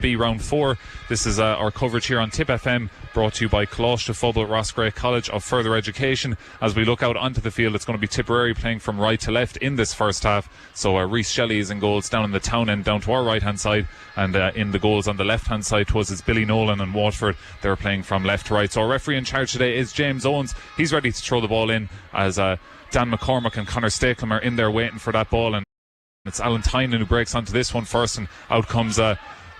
B round 4. This is our coverage here on Tip FM, brought to you by Coláiste Phobal Roscrea College of Further Education. As we look out onto the field, it's going to be Tipperary playing from right to left in this first half. So Rhys Shelley is in goals down in the town end, down to our right hand side, and in the goals on the left hand side twas is Billy Nolan and Waterford. They're playing from left to right. So our referee in charge today is James Owens. He's ready to throw the ball in as Dan McCormack and Conor Stakelum are in there waiting for that ball, and it's Alan Tynan who breaks onto this one first, and out comes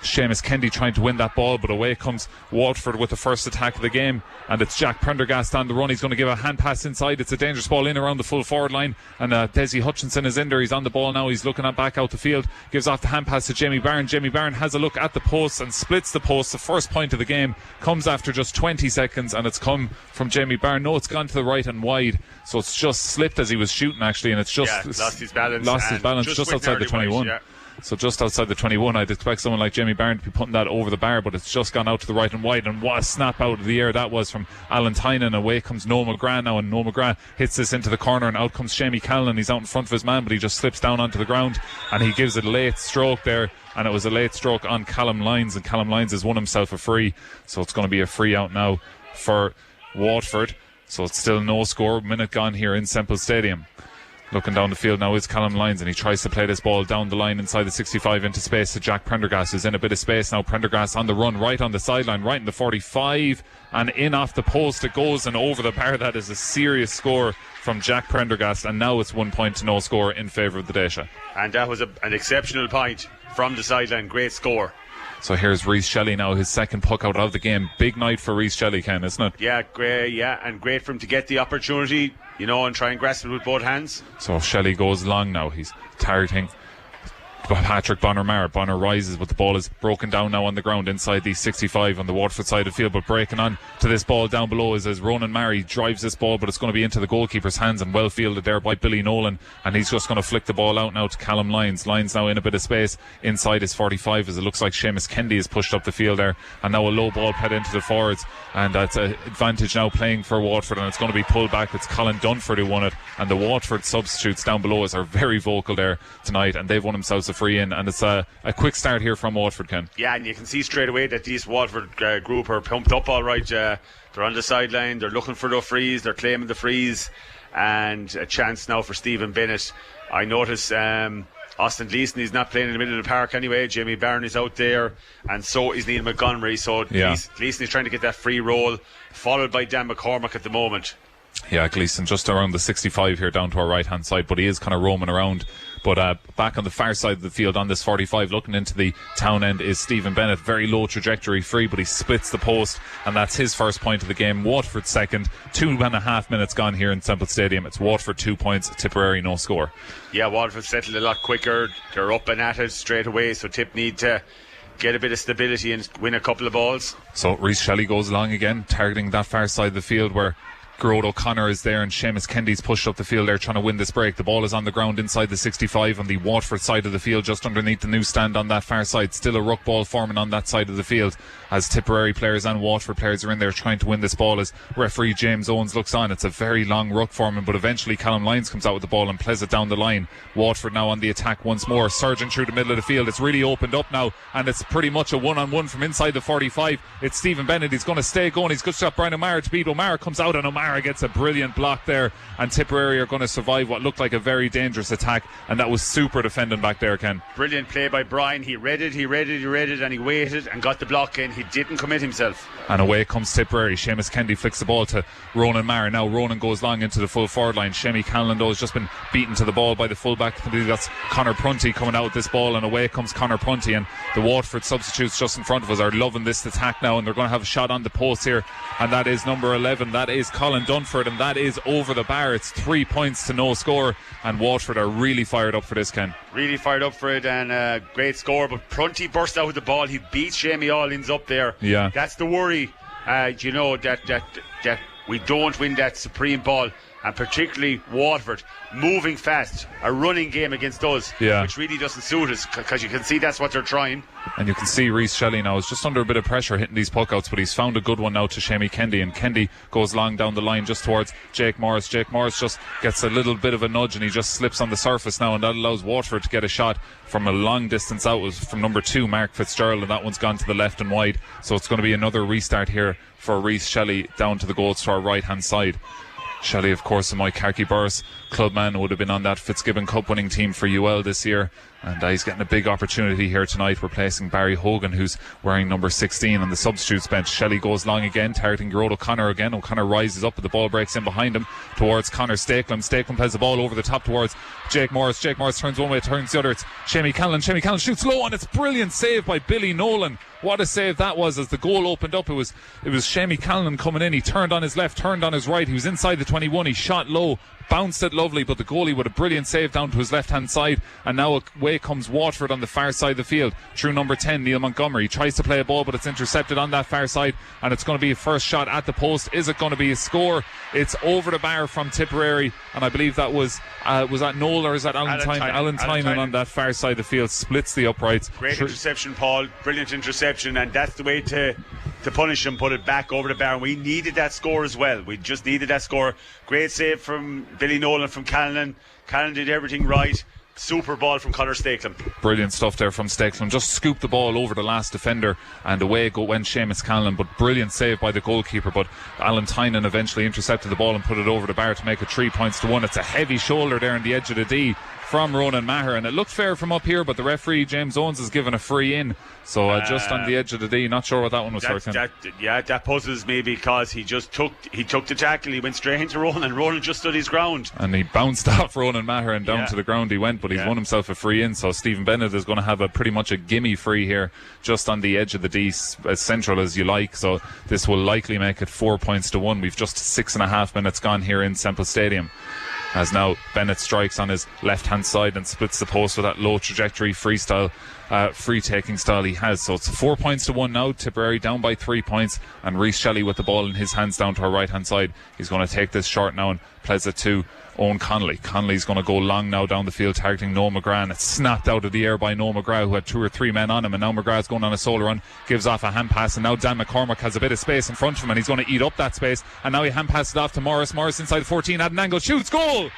Seamus Kennedy trying to win that ball, but away comes Waterford with the first attack of the game, and it's Jack Prendergast on the run. He's going to give a hand pass inside. It's a dangerous ball in around the full forward line, and Desi Hutchinson is in there. He's on the ball now. He's looking back out the field, gives off the hand pass to Jamie Byrne. Jamie Byrne has a look at the post and splits the post. The first point of the game comes after just 20 seconds, and it's come from Jamie Byrne. No, it's gone to the right and wide, so it's just slipped as he was shooting actually, and it's just lost his balance just outside the 21. So just outside the 21, I'd expect someone like Jamie Byrne to be putting that over the bar, but it's just gone out to the right and wide, and what a snap out of the air that was from Alan Tynan. Away comes Noel McGrath now, and Noel McGrath hits this into the corner, and out comes Shamie Callan. He's out in front of his man, but he just slips down onto the ground, and he gives it a late stroke there, and it was a late stroke on Callum Lyons, and Callum Lyons has won himself a free, so it's going to be a free out now for Waterford. So it's still no score, minute gone here in Semple Stadium. Looking down the field now is Callum Lyons, and he tries to play this ball down the line inside the 65 into space to Jack Prendergast, who's in a bit of space now. Prendergast on the run, right on the sideline, right in the 45, and in off the post it goes and over the bar. That is a serious score from Jack Prendergast, and now it's 1 point to no score in favour of the Daisha. And that was an exceptional point from the sideline. Great score. So here's Rhys Shelley now, his second puck out of the game. Big night for Rhys Shelley, Ken, isn't it? Yeah, great, and great for him to get the opportunity, and try and grasp it with both hands. So Shelley goes long now. He's targeting Patrick Bonner-Maher. Bonner rises, but the ball is broken down now on the ground inside the 65 on the Waterford side of the field. But breaking on to this ball down below is as Ronan Murray drives this ball, but it's going to be into the goalkeeper's hands and well fielded there by Billy Nolan, and he's just going to flick the ball out now to Callum Lyons. Lyons now in a bit of space inside his 45 as it looks like Seamus Kennedy is pushed up the field there, and now a low ball put into the forwards, and that's an advantage now playing for Waterford, and it's going to be pulled back. It's Colin Dunford who won it, and the Waterford substitutes down below us are very vocal there tonight, and they've won themselves a free in, and it's a quick start here from Waterford, Ken. Yeah, and you can see straight away that these Waterford group are pumped up all right. They're on the sideline, they're looking for the frees, they're claiming the frees, and a chance now for Stephen Bennett. I notice Austin Gleeson, he's not playing in the middle of the park anyway. Jamie Byrne is out there, and so is Neil Montgomery. So Gleeson is trying to get that free roll, followed by Dan McCormack at the moment. Yeah, Gleeson just around the 65 here down to our right hand side, but he is kind of roaming around. But back on the far side of the field on this 45, looking into the town end, is Stephen Bennett. Very low trajectory free, but he splits the post, and that's his first point of the game. Waterford second. 2.5 minutes gone here in Semple Stadium. It's Waterford 2 points, Tipperary no score. Yeah, Waterford settled a lot quicker. They're up and at it straight away, so Tip need to get a bit of stability and win a couple of balls. So Rhys Shelley goes along again, targeting that far side of the field where Gerard O'Connor is there, and Seamus Kennedy's pushed up the field there trying to win this break. The ball is on the ground inside the 65 on the Waterford side of the field, just underneath the new stand on that far side. Still a ruck ball forming on that side of the field as Tipperary players and Waterford players are in there trying to win this ball as referee James Owens looks on. It's a very long ruck forming, but eventually Callum Lyons comes out with the ball and plays it down the line. Waterford now on the attack once more, surging through the middle of the field. It's really opened up now, and it's pretty much a one-on-one from inside the 45. It's Stephen Bennett. He's going to stay going. He's good to stop Brian O'Mara to beat. O'Mara comes out, and O'Mara gets a brilliant block there, and Tipperary are going to survive what looked like a very dangerous attack, and that was super defending back there, Ken. Brilliant play by Brian. He read it, and he waited and got the block in. He didn't commit himself. And away comes Tipperary. Seamus Kennedy flicks the ball to Ronan Murray. Now Ronan goes long into the full forward line. Shamie Callan though has just been beaten to the ball by the fullback. I believe that's Conor Prunty coming out with this ball, and away comes Conor Prunty, and the Waterford substitutes just in front of us are loving this attack now, and they're going to have a shot on the post here, and that is number 11. That is Colin Dunford, and that is over the bar. It's 3 points to no score, and Waterford are really fired up for this, Ken. Really fired up for it, and great score, but Prunty burst out with the ball. He beats Shamie Allins up there. Yeah, that's the worry, that we don't win that supreme ball. and particularly Waterford moving fast, a running game against us, which really doesn't suit us, because you can see that's what they're trying. And you can see Reece Shelley now is just under a bit of pressure hitting these puckouts, but he's found a good one now to Shamey Kendi, and Kendi goes long down the line just towards Jake Morris. Jake Morris just gets a little bit of a nudge and he just slips on the surface now, and that allows Waterford to get a shot from a long distance out. It was from number 2, Mark Fitzgerald, and that one's gone to the left and wide, so it's going to be another restart here for Reece Shelley down to the goals to our right hand side. Shelley, of course, my Carkey Burris clubman, would have been on that Fitzgibbon Cup winning team for UL this year, and he's getting a big opportunity here tonight, replacing Barry Hogan, who's wearing number 16 on the substitutes bench. Shelley goes long again, targeting Gerard O'Connor again. O'Connor rises up, but the ball breaks in behind him towards Conor Stakelum. Stakelum plays the ball over the top towards Jake Morris. Jake Morris turns one way, turns the other. It's Shamey Callan. Shamey Callan shoots low, and it's brilliant save by Billy Nolan. What a save that was as the goal opened up. It was Shamey Callan coming in. He turned on his left, turned on his right. He was inside the 21. He shot low, bounced it lovely, but the goalie with a brilliant save down to his left hand side, and now away comes Waterford on the far side of the field through number 10, Neil Montgomery. He tries to play a ball, but it's intercepted on that far side, and it's going to be a first shot at the post. Is it going to be a score? It's over the bar from Tipperary, and I believe that was that Noel or is that Alan Tynan? Alan Tynan on that far side of the field splits the uprights. Great interception, Paul, brilliant interception, and that's the way to punish him, put it back over the bar. And we needed that score as well. We just needed that score. Great save from Billy Nolan from Callan. Callan did everything right. Super ball from Conor Stakelum. Brilliant stuff there from Stakelum. Just scooped the ball over the last defender, and away went Seamus Callan, but brilliant save by the goalkeeper. But Alan Tynan eventually intercepted the ball and put it over the bar to make it 3-1. It's a heavy shoulder there in the edge of the D from Ronan Maher, and it looked fair from up here, but the referee James Owens has given a free in, so just on the edge of the D. Not sure what that one was for. That puzzles me, because he took the tackle. He went straight into Ronan. Ronan just stood his ground, and he bounced off Ronan Maher and down to the ground he went, but he's won himself a free in. So Stephen Bennett is going to have pretty much a gimme free here, just on the edge of the D, as central as you like. So this will likely make it 4-1. We've just 6.5 minutes gone here in Semple Stadium, as now Bennett strikes on his left hand side and splits the post with that low trajectory free taking style he has. So it's 4-1 now. Tipperary down by 3 points, and Reece Shelley with the ball in his hands down to our right hand side. He's going to take this short now and plays it to Owen Connolly. Connolly's going to go long now down the field, targeting Noel McGrath, and it's snapped out of the air by Noel McGrath, who had 2 or 3 men on him, and now McGrath's going on a solo run, gives off a hand pass, and now Dan McCormack has a bit of space in front of him, and he's going to eat up that space, and now he hand passes it off to Morris. Morris inside the 14 at an angle, shoots, goal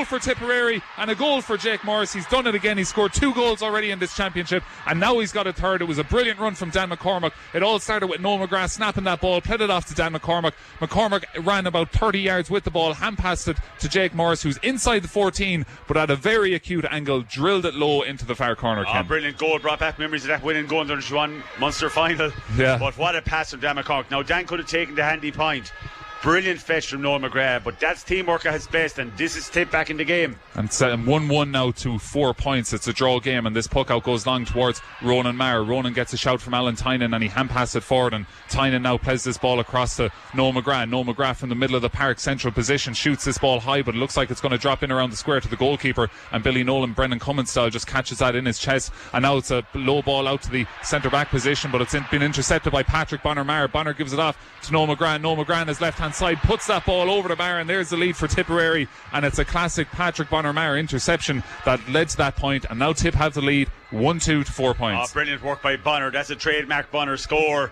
for Tipperary, and a goal for Jake Morris. He's done it again. He's scored 2 goals already in this championship, and now he's got a third. It was a brilliant run from Dan McCormack. It all started with Noel McGrath snapping that ball, played it off to Dan McCormack. McCormack ran about 30 yards with the ball, hand passed it to Jake Morris, who's inside the 14, but at a very acute angle, drilled it low into the far corner. Brilliant goal, brought back memories of that winning goal in the 1 Munster final. But what a pass from Dan McCormack. Now Dan could have taken the handy point. Brilliant fetch from Noel McGrath, but that's teamwork at its best, and this is Tip back in the game. And 1-1 now to 4 points. It's a draw game, and this puck out goes long towards Ronan Maher. Ronan gets a shout from Alan Tynan, and he hand passes it forward, and Tynan now plays this ball across to Noel McGrath. Noel McGrath from the middle of the park central position shoots this ball high, but it looks like it's going to drop in around the square to the goalkeeper, and Billy Nolan, Brendan Cummins style, just catches that in his chest, and now it's a low ball out to the centre back position, but it's been intercepted by Patrick Bonner Maher. Bonner gives it off to Noel McGrath. Noel McGrath on his left hand side puts that ball over the bar, and there's the lead for Tipperary, and it's a classic Patrick Bonner Maher interception that led to that point, and now Tip have the lead 1-2 to 4 points. Brilliant work by Bonner. That's a trademark Bonner score.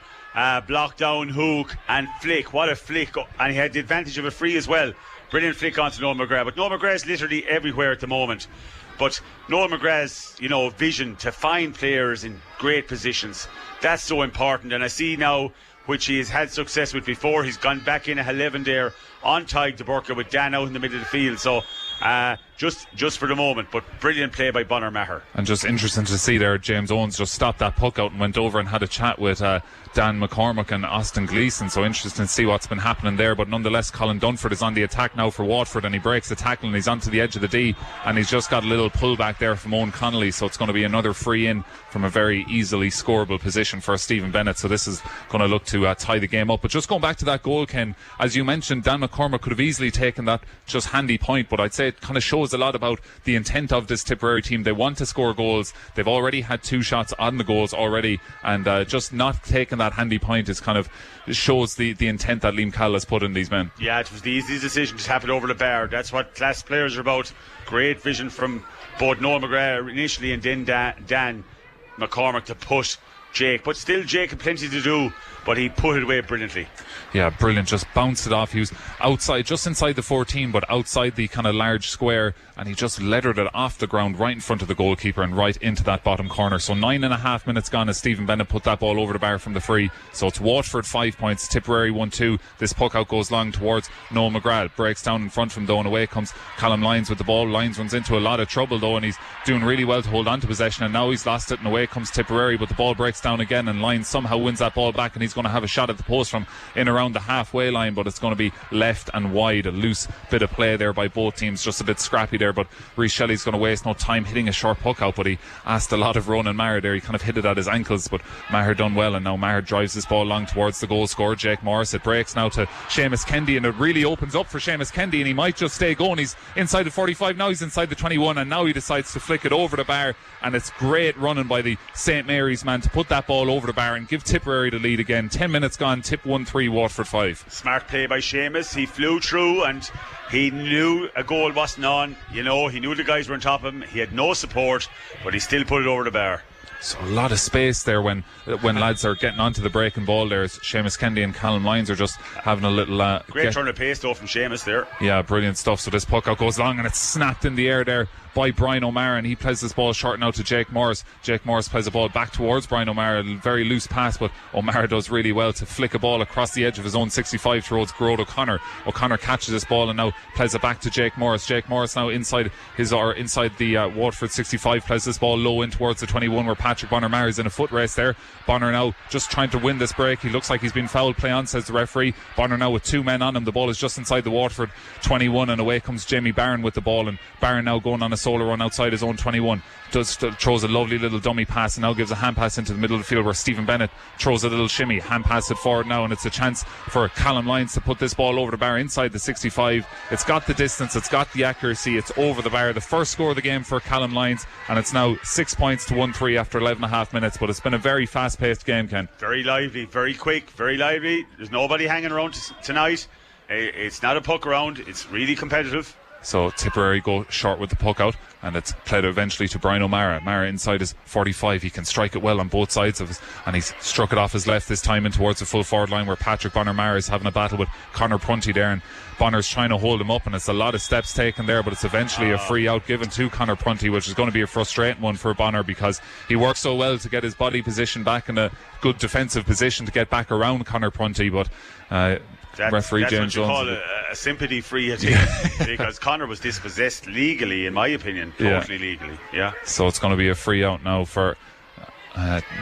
Block down, hook and flick. What a flick, and he had the advantage of a free as well. Brilliant flick onto Noel McGrath, but Noel McGrath's literally everywhere at the moment. But Noel McGrath's vision to find players in great positions, that's so important. And I see now, which he has had success with before, he's gone back in a 11 there on Tig de Burka with Dan out in the middle of the field. So just for the moment, but brilliant play by Bonner Maher. And just interesting to see there, James Owens just stopped that puck out and went over and had a chat with Dan McCormack and Austin Gleeson. So interesting to see what's been happening there. But nonetheless, Colin Dunford is on the attack now for Waterford, and he breaks the tackle and he's onto the edge of the D, and he's just got a little pullback there from Owen Connolly. So it's going to be another free in from a very easily scoreable position for Stephen Bennett. So this is going to look to tie the game up. But just going back to that goal, Ken, as you mentioned, Dan McCormack could have easily taken that just handy point, but I'd say it kind of shows a lot about the intent of this Tipperary team. They want to score goals. They've already had 2 shots on the goals already, and just not taking that handy point is kind of shows the intent that Liam Call has put in these men. Yeah, it was the easy decision to tap it over the bar. That's what class players are about. Great vision from both Noel McGrath initially and then Dan McCormick to put Jake. But still, Jake had plenty to do, but he put it away brilliantly. Yeah, brilliant. Just bounced it off. He was outside, just inside the 14, but outside the kind of large square, and he just lettered it off the ground right in front of the goalkeeper and right into that bottom corner. So 9.5 minutes gone as Stephen Bennett put that ball over the bar from the free. So it's Waterford 5 points, Tipperary 1-2. This puck out goes long towards Noel McGrath. Breaks down in front from though, and away comes Callum Lyons with the ball. Lyons runs into a lot of trouble though, and he's doing really well to hold on to possession, and now he's lost it, and away comes Tipperary, but the ball breaks down again, and Lyons somehow wins that ball back, and he's going to have a shot at the post from in around the halfway line, but it's going to be left and wide. A loose bit of play there by both teams, just a bit scrappy there, but Rhys Shelley's going to waste no time hitting a short puck out, but he asked a lot of Ronan Maher there. He kind of hit it at his ankles, but Maher done well, and now Maher drives this ball long towards the goal scorer Jake Morris. It breaks now to Seamus Kendi, and it really opens up for Seamus Kendi, and he might just stay going. He's inside the 45, now he's inside the 21, and now he decides to flick it over the bar, and it's great running by the St Mary's man to put that ball over the bar and give Tipperary the lead again. 10 minutes gone, Tip 1-3, Waterford 5. Smart play by Seamus. He flew through and he knew a goal wasn't on. You know, he knew the guys were on top of him. He had no support, but he still put it over the bar. So a lot of space there when lads are getting onto the breaking ball there. Seamus Kendi and Callum Lyons are just having a little great turn of pace though from Seamus there. Yeah, brilliant stuff. So this puck out goes long, and it's snapped in the air there by Brian O'Mara, and he plays this ball short now to Jake Morris. Jake Morris plays the ball back towards Brian O'Mara. A very loose pass, but O'Mara does really well to flick a ball across the edge of his own 65 towards Gerard O'Connor. O'Connor catches this ball and now plays it back to Jake Morris. Jake Morris now inside the Waterford 65, plays this ball low in towards the 21 where Patrick Bonner-Maher is in a foot race there. Bonner now just trying to win this break. He looks like he's been fouled. Play on, says the referee. Bonner now with 2 men on him. The ball is just inside the Waterford 21, and away comes Jamie Barron with the ball, and Barron now going on a solo run outside his own 21. Throws a lovely little dummy pass and now gives a hand pass into the middle of the field where Stephen Bennett throws a little shimmy, hand pass it forward now, and it's a chance for Callum Lyons to put this ball over the bar inside the 65. It's got the distance, it's got the accuracy, it's over the bar. The first score of the game for Callum Lyons, and it's now 6 points to 1-3 after 11.5 minutes, but it's been a very fast paced game, Ken. Very lively, very quick, very lively. There's nobody hanging around tonight. It's not a puck around, it's really competitive. So Tipperary go short with the puck out, and it's played eventually to Brian O'Mara. Mara inside his 45, he can strike it well on both sides of his, and he's struck it off his left this time in towards the full forward line where Patrick Bonner-Maher is having a battle with Conor Prunty there, and Bonner's trying to hold him up, and it's a lot of steps taken there, but it's eventually a free out given to Conor Prunty, which is going to be a frustrating one for Bonner because he works so well to get his body position back in a good defensive position to get back around Conor Prunty, but referee James Jones. That's what you call a sympathy free, I think, because Conor was dispossessed legally, in my opinion, totally legally. Yeah. So it's going to be a free out now for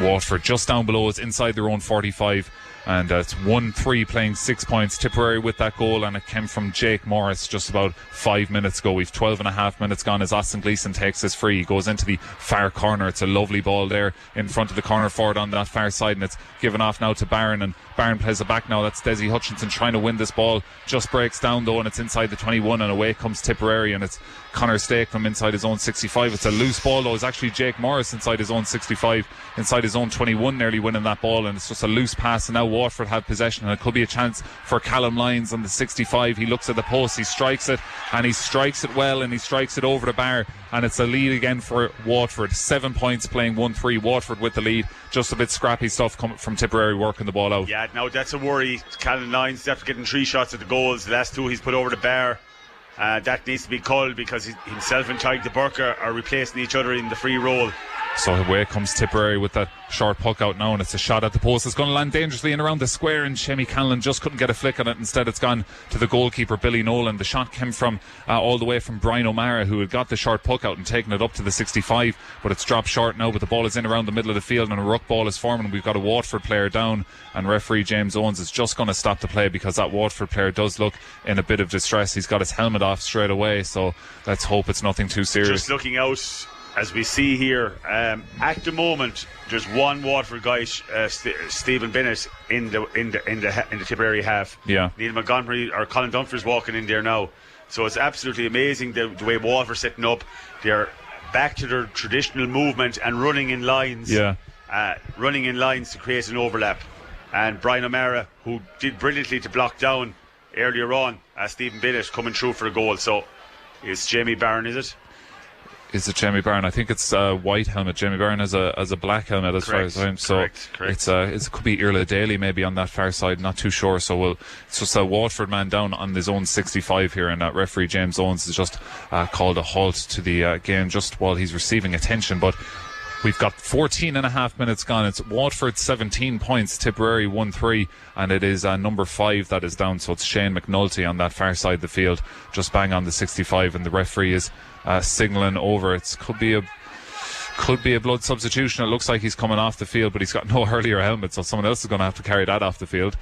Waterford, just down below us, inside their own 45. And it's 1-3 playing 6 points. Tipperary with that goal, and it came from Jake Morris just about 5 minutes ago. We've 12.5 minutes gone as Austin Gleeson takes this free. He goes into the far corner. It's a lovely ball there in front of the corner forward on that far side, and it's given off now to Barron, and Barron plays it back now. That's Desi Hutchinson trying to win this ball. Just breaks down though, and it's inside the 21, and away comes Tipperary, and it's Connor Stake from inside his own 65. It's a loose ball though. It's actually Jake Morris inside his own 65, inside his own 21, nearly winning that ball, and it's just a loose pass, and now Waterford have possession, and it could be a chance for Callum Lyons on the 65. He looks at the post, he strikes it, and he strikes it well, and he strikes it over the bar, and it's a lead again for Waterford. 7 points playing 1-3. Waterford with the lead. Just a bit scrappy stuff coming from Tipperary working the ball out. Yeah, now that's a worry. Callum Lyons after getting 3 shots at the goals. The last 2 he's put over the bar. That needs to be called because himself and Tyke de Burke are replacing each other in the free role. So away comes Tipperary with that short puck out now, and it's a shot at the post. It's going to land dangerously in around the square, and Shemi Canlan just couldn't get a flick on it. Instead it's gone to the goalkeeper Billy Nolan. The shot came from all the way from Brian O'Mara, who had got the short puck out and taken it up to the 65, but it's dropped short now, but the ball is in around the middle of the field, and a ruck ball is forming. We've got a Waterford player down, and referee James Owens is just going to stop the play because that Waterford player does look in a bit of distress. He's got his helmet off straight away, so let's hope it's nothing too serious. Just looking out as we see here, at the moment there's one Waterford guy, Stephen Bennett, in the Tipperary half. Yeah. Neil Montgomery or Colin Dunphy's walking in there now. So it's absolutely amazing the way Waterford setting up. They're back to their traditional movement and running in lines. Running in lines to create an overlap. And Brian O'Mara, who did brilliantly to block down earlier on, Stephen Bennett coming through for a goal. So it's Jamie Barron, is it? Is it Jamie Barron? I think it's a white helmet. Jamie Barron has a black helmet as far as I'm. So correct. It could be Irla Daly maybe on that far side. Not too sure. So it's just a Waterford man down on his own 65 here, and referee James Owens has just called a halt to the game just while he's receiving attention. But we've got 14 and a half minutes gone. It's Waterford 17 points, Tipperary 1-3, and it is number 5 that is down. So it's Shane McNulty on that far side of the field, just bang on the 65, and the referee is signalling over. It could be a blood substitution. It looks like he's coming off the field, but he's got no earlier helmet, so someone else is going to have to carry that off the field.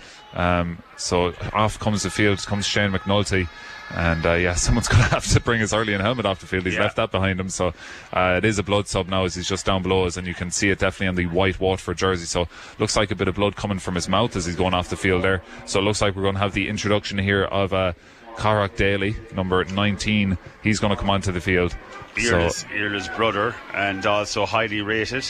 So off comes the field, comes Shane McNulty. And someone's going to have to bring his Earlian helmet off the field. He's left that behind him, so it is a blood sub now as he's just down below us, and you can see it definitely on the white Waterford jersey. So looks like a bit of blood coming from his mouth as he's going off the field there. So it looks like we're going to have the introduction here of Carrock Daly, number 19. He's going to come onto the field. Irla's brother, and also highly rated.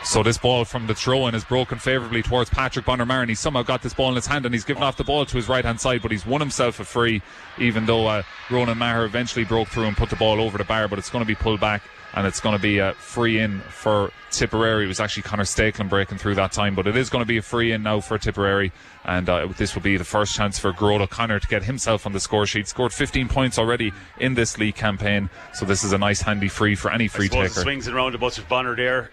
So this ball from the throw-in is broken favourably towards Patrick Bonner-Maher, and he's somehow got this ball in his hand, and he's given off the ball to his right-hand side, but he's won himself a free, even though Ronan Maher eventually broke through and put the ball over the bar, but it's going to be pulled back, and it's going to be a free in for Tipperary. It was actually Conor Stakelin breaking through that time, but it is going to be a free in now for Tipperary, and this will be the first chance for Gerard O'Connor to get himself on the score sheet. Scored 15 points already in this league campaign, so this is a nice handy free for any free taker. Swings and roundabouts with Bonner there.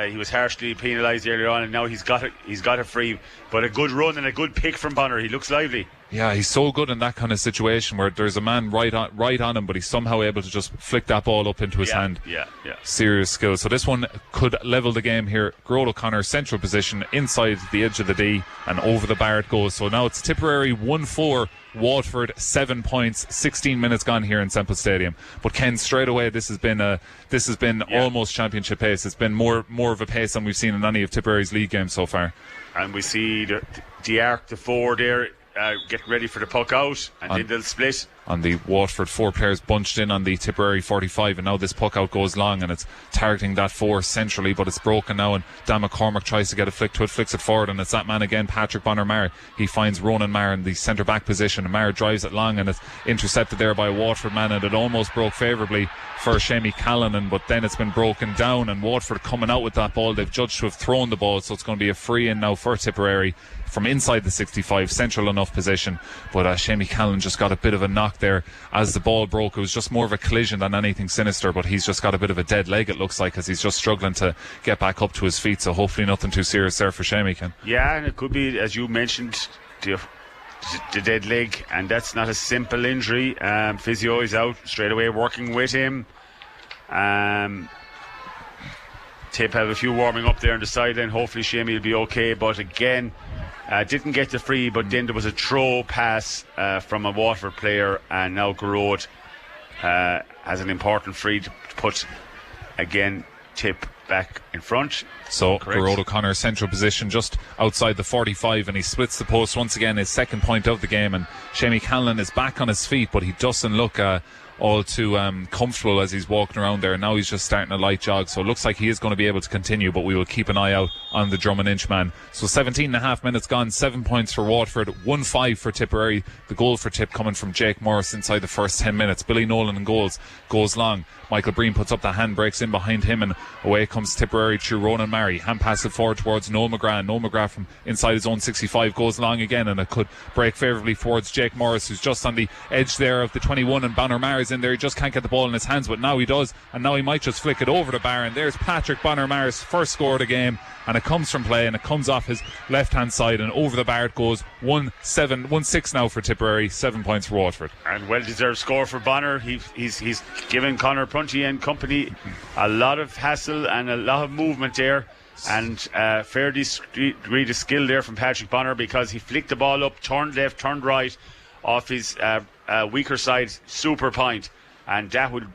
He was harshly penalised earlier on, and now he's got a free, but a good run and a good pick from Bonner. He looks lively. Yeah, he's so good in that kind of situation where there's a man right on him, but he's somehow able to just flick that ball up into his hand. Yeah. Serious skill. So this one could level the game here. Gerard O'Connor, central position, inside the edge of the D, and over the bar it goes. So now it's Tipperary 1-4, Waterford 7 points, 16 minutes gone here in Semple Stadium. But Ken, straight away this has been almost championship pace. It's been more of a pace than we've seen in any of Tipperary's league games so far. And we see the arc, the 4 there, getting ready for the puck out, and then they'll split. On the Waterford, 4 players bunched in on the Tipperary 45, and now this puck out goes long, and it's targeting that 4 centrally, but it's broken now, and Dan McCormack tries to get a flick to it, flicks it forward, and it's that man again, Patrick Bonner-Maher. He finds Ronan Maher in the centre back position, and Maher drives it long, and it's intercepted there by a Waterford man, and it almost broke favourably for Shamie Callanan, but then it's been broken down, and Waterford coming out with that ball. They've judged to have thrown the ball, so it's going to be a free in now for Tipperary from inside the 65, central enough position, but Shamie Callan just got a bit of a knock there as the ball broke. It was just more of a collision than anything sinister, but he's just got a bit of a dead leg, it looks like, as he's just struggling to get back up to his feet, so hopefully nothing too serious there for Shamie, Ken. Yeah, and it could be, as you mentioned, the dead leg, and that's not a simple injury. Physio is out straight away working with him. Tip have a few warming up there on the sideline. Hopefully Shamie will be okay, but again, didn't get the free, but then there was a throw pass from a Waterford player, and now Garrod has an important free to put, again, Tip back in front. So Gerard O'Connor, central position just outside the 45, and he splits the post once again, his second point of the game, and Shamie Callan is back on his feet, but he doesn't look all too comfortable as he's walking around there. Now he's just starting a light jog, so it looks like he is going to be able to continue, but we will keep an eye out on the Drummond Inch man. So 17 and a half minutes gone, 7 points for Waterford, 1-5 for Tipperary. The goal for Tip coming from Jake Morris inside the first 10 minutes. Billy Nolan in goals, goes long. Michael Breen puts up the hand, breaks in behind him, and away comes Tipperary through Ronan Murray. Hand pass it forward towards Noel McGrath. Noel McGrath from inside his own 65 goes long again, and it could break favourably towards Jake Morris, who's just on the edge there of the 21, and Bonner-Maher's in there. He just can't get the ball in his hands, but now he does, and now he might just flick it over the bar, and there's Patrick Bonner-Maher's first score of the game, and it comes from play, and it comes off his left hand side, and over the bar it goes. 1-6 now for Tipperary, 7 points for Waterford, and well deserved score for Bonner. He's given Conor Prunty and company a lot of hassle and a lot of movement there, and fair degree of skill there from Patrick Bonner, because he flicked the ball up, turned left, turned right off his weaker side, super point, and that would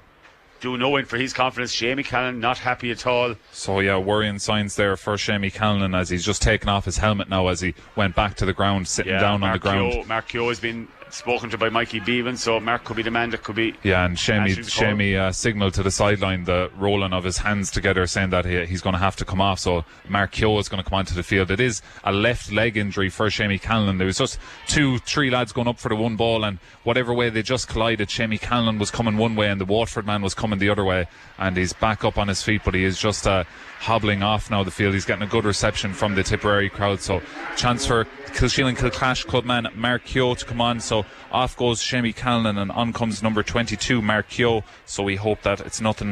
do no end for his confidence. Shamie Callan not happy at all. So yeah, worrying signs there for Shamie Callan, as he's just taken off his helmet now as he went back to the ground, sitting down on the ground. Mark Keogh has been spoken to by Mikey Bevan, so Mark could be the man that could be. Yeah, and Shamey signalled to the sideline, the rolling of his hands together, saying that he's going to have to come off. So Mark Keogh is going to come onto the field. It is a left leg injury for Shamey Callan. There was just 2-3 lads going up for the one ball, and whatever way they just collided, Shamey Callan was coming one way and the Waterford man was coming the other way, and he's back up on his feet, but he is just hobbling off now the field. He's getting a good reception from the Tipperary crowd, so chance for Kilsheelan Kilclash clubman Mark Keogh to come on. So off goes Shamey Callan and on comes number 22 Mark Keogh. So we hope that it's nothing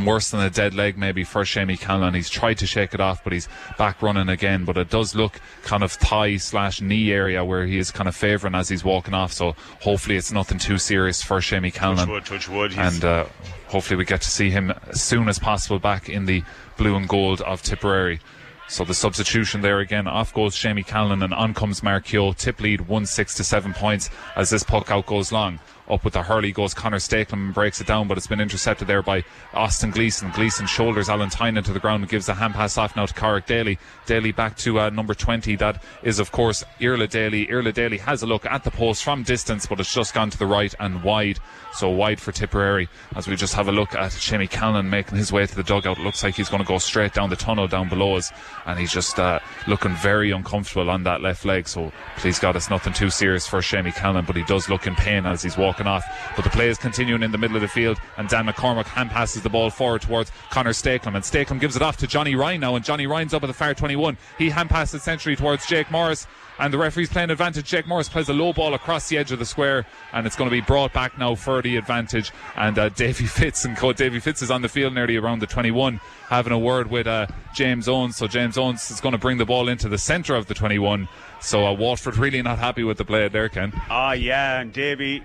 worse than a dead leg maybe for Shamey Callan. He's tried to shake it off, but he's back running again, but it does look kind of thigh/knee area where he is kind of favouring as he's walking off. So hopefully it's nothing too serious for Shamey Callan, touch wood, and hopefully we get to see him as soon as possible back in the blue and gold of Tipperary. So the substitution there again, off goes Shamey Callan and on comes Mark Keogh. Tip lead 1-6 to 7 points as this puck out goes long. Up with the hurley goes Connor Stakelum and breaks it down, but it's been intercepted there by Austin Gleeson. Gleeson shoulders Alan Tynan to the ground and gives a hand pass off now to Carrick Daly. Daly back to number 20. That is, of course, Irla Daly. Irla Daly has a look at the post from distance, but it's just gone to the right and wide. So wide for Tipperary as we just have a look at Shamey Callan making his way to the dugout. It looks like he's going to go straight down the tunnel down below us, and he's just looking very uncomfortable on that left leg. So please God, it's nothing too serious for Shamey Callan, but he does look in pain as he's walking off. But the play is continuing in the middle of the field, and Dan McCormack hand passes the ball forward towards Connor Stakelum, and Stakelum gives it off to Johnny Ryan now, and Johnny Ryan's up at the far 21. He hand passes centrally towards Jake Morris, and the referee's playing advantage. Jake Morris plays a low ball across the edge of the square, and it's going to be brought back now for the advantage. And Davy Fitz is on the field nearly around the 21, having a word with James Owens. So James Owens is going to bring the ball into the centre of the 21. So Waterford really not happy with the play there, Ken. Yeah, and Davy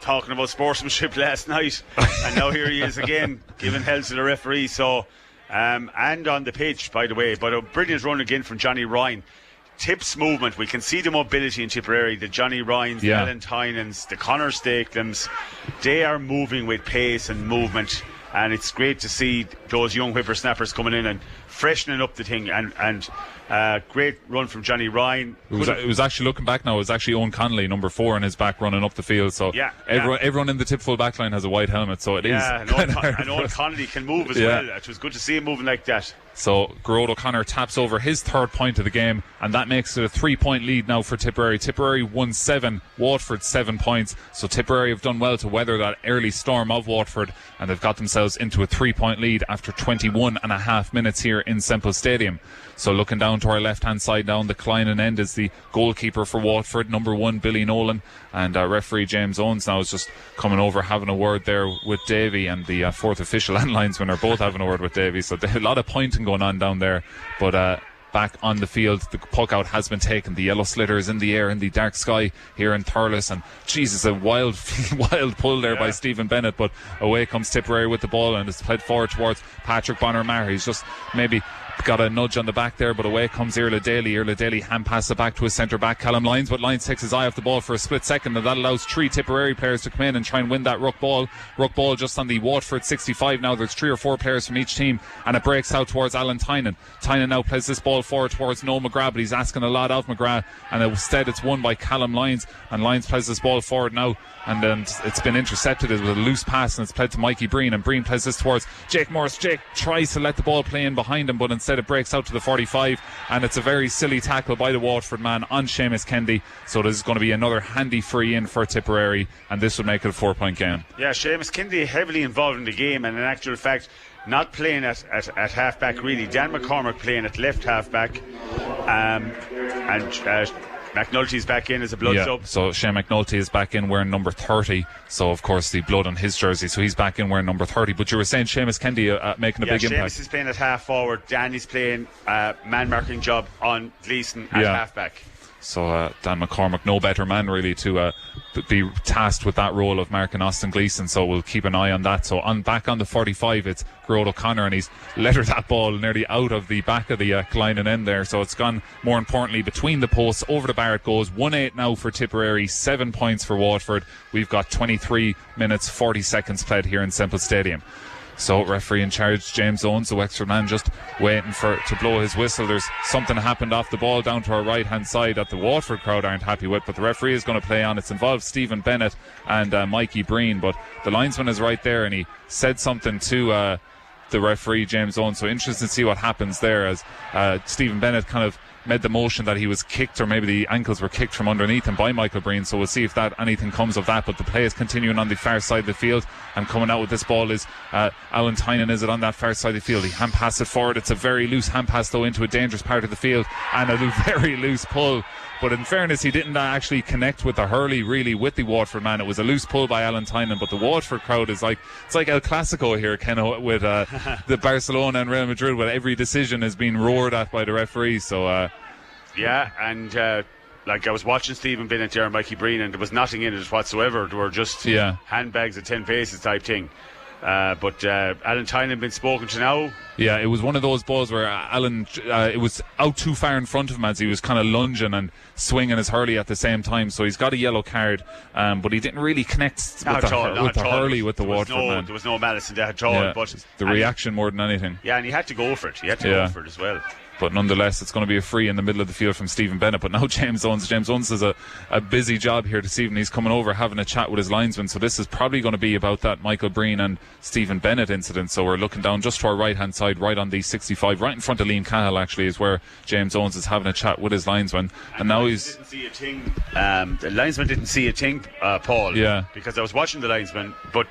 talking about sportsmanship last night, and now here he is again giving hell to the referee. So and on the pitch, by the way, but a brilliant run again from Johnny Ryan. Tips movement, we can see the mobility in Tipperary, the Johnny Ryans, the Alan Tynans, the Connor Stakelums. They are moving with pace and movement, and it's great to see those young whippersnappers coming in and freshening up the thing, and great run from Johnny Ryan. It was actually, looking back now, it was actually Owen Connolly, number 4 in his back, running up the field. So everyone in the Tip full back line has a white helmet, so it is. And Owen Connolly can move as well. It was good to see him moving like that. So Gerard O'Connor taps over his third point of the game, and that makes it a 3-point lead now for Tipperary. Tipperary won 7, Waterford 7 points. So Tipperary have done well to weather that early storm of Waterford, and they've got themselves into a 3-point lead after 21 and a half minutes here in Semple Stadium. So looking down to our left hand side, down the Kleinen end, is the goalkeeper for Waterford, number 1 Billy Nolan, and referee James Owens now is just coming over having a word there with Davy, and the fourth official and linesman are both having a word with Davy. So a lot of pointing going on down there, but back on the field, the puck out has been taken. The yellow slitter is in the air in the dark sky here in Thurles, and Jesus, a wild pull there by Stephen Bennett, but away comes Tipperary with the ball, and it's played forward towards Patrick Bonner-Maher. He's just maybe got a nudge on the back there, but away comes Irla Daly. Irla Daly hand passes it back to his centre back Callum Lyons, but Lyons takes his eye off the ball for a split second, and that allows 3 Tipperary players to come in and try and win that ruck ball just on the Waterford 65 now. There's 3 or 4 players from each team, and it breaks out towards Alan Tynan. Tynan now plays this ball forward towards Noel McGrath, but he's asking a lot of McGrath, and instead it's won by Callum Lyons, and Lyons plays this ball forward now, and then it's been intercepted with a loose pass, and it's played to Mikey Breen, and Breen plays this towards Jake Morris. Jake tries to let the ball play in behind him, but instead it breaks out to the 45, and it's a very silly tackle by the Waterford man on Seamus Kendi. So this is going to be another handy free in for Tipperary, and this would make it a 4-point game. Yeah, Seamus Kendi heavily involved in the game, and in actual fact not playing at half-back really. Dan McCormack playing at left half-back, and McNulty's back in as a blood sub. So Shane McNulty is back in wearing number 30. So of course the blood on his jersey. So he's back in wearing number 30. But you were saying Seamus Kendi making a big impact. Seamus is playing at half forward. Danny's playing man marking job on Gleeson at half back. So Dan McCormack, no better man really to be tasked with that role of marking Austin Gleeson. So we'll keep an eye on that. So back on the 45, it's Gerard O'Connor, and he's lettered that ball nearly out of the back of the Kleinen end there. So it's gone, more importantly, between the posts. Over the bar it goes. 1-8 now for Tipperary, 7 points for Waterford. We've got 23 minutes 40 seconds played here in Semple Stadium. So referee in charge, James Owens, the Wexford man, just waiting to blow his whistle. There's something happened off the ball down to our right hand side that the Waterford crowd aren't happy with, but the referee is going to play on. It's involved Stephen Bennett and Mikey Breen, but the linesman is right there and he said something to the referee, James Owens. So interesting to see what happens there, as Stephen Bennett kind of made the motion that he was kicked, or maybe the ankles were kicked from underneath him by Michael Breen. So we'll see if anything comes of that. But the play is continuing on the far side of the field, and coming out with this ball is Alan Tynan. Is it on that far side of the field? He hand passes it forward. It's a very loose hand pass though into a dangerous part of the field, and a very loose pull. But in fairness, he didn't actually connect with the hurley really with the Waterford man. It was a loose pull by Alan Tynan, but the Waterford crowd is it's like El Clasico here, Ken, with the Barcelona and Real Madrid, where every decision is being roared at by the referee. So yeah, and I was watching Stephen Bennett there and Mikey Breen, and there was nothing in it whatsoever. There were just handbags at 10 paces type thing. But Alan Tynan had been spoken to now. Yeah, it was one of those balls where Alan, it was out too far in front of him as he was kind of lunging and swinging his hurley at the same time. So he's got a yellow card, but he didn't really connect with the hurley with the Waterford man. There was no malice in that at all. Yeah, but the reaction more than anything. Yeah, and he had to go for it. He had to go for it as well. But nonetheless, it's going to be a free in the middle of the field from Stephen Bennett. But now James Owens has a busy job here this evening. He's coming over, having a chat with his linesman. So this is probably going to be about that Michael Breen and Stephen Bennett incident. So we're looking down just to our right-hand side, right on the 65, right in front of Liam Cahill, actually, is where James Owens is having a chat with his linesman. And now he's... Didn't see a thing. The linesman didn't see a thing, Paul. Yeah. Because I was watching the linesman, but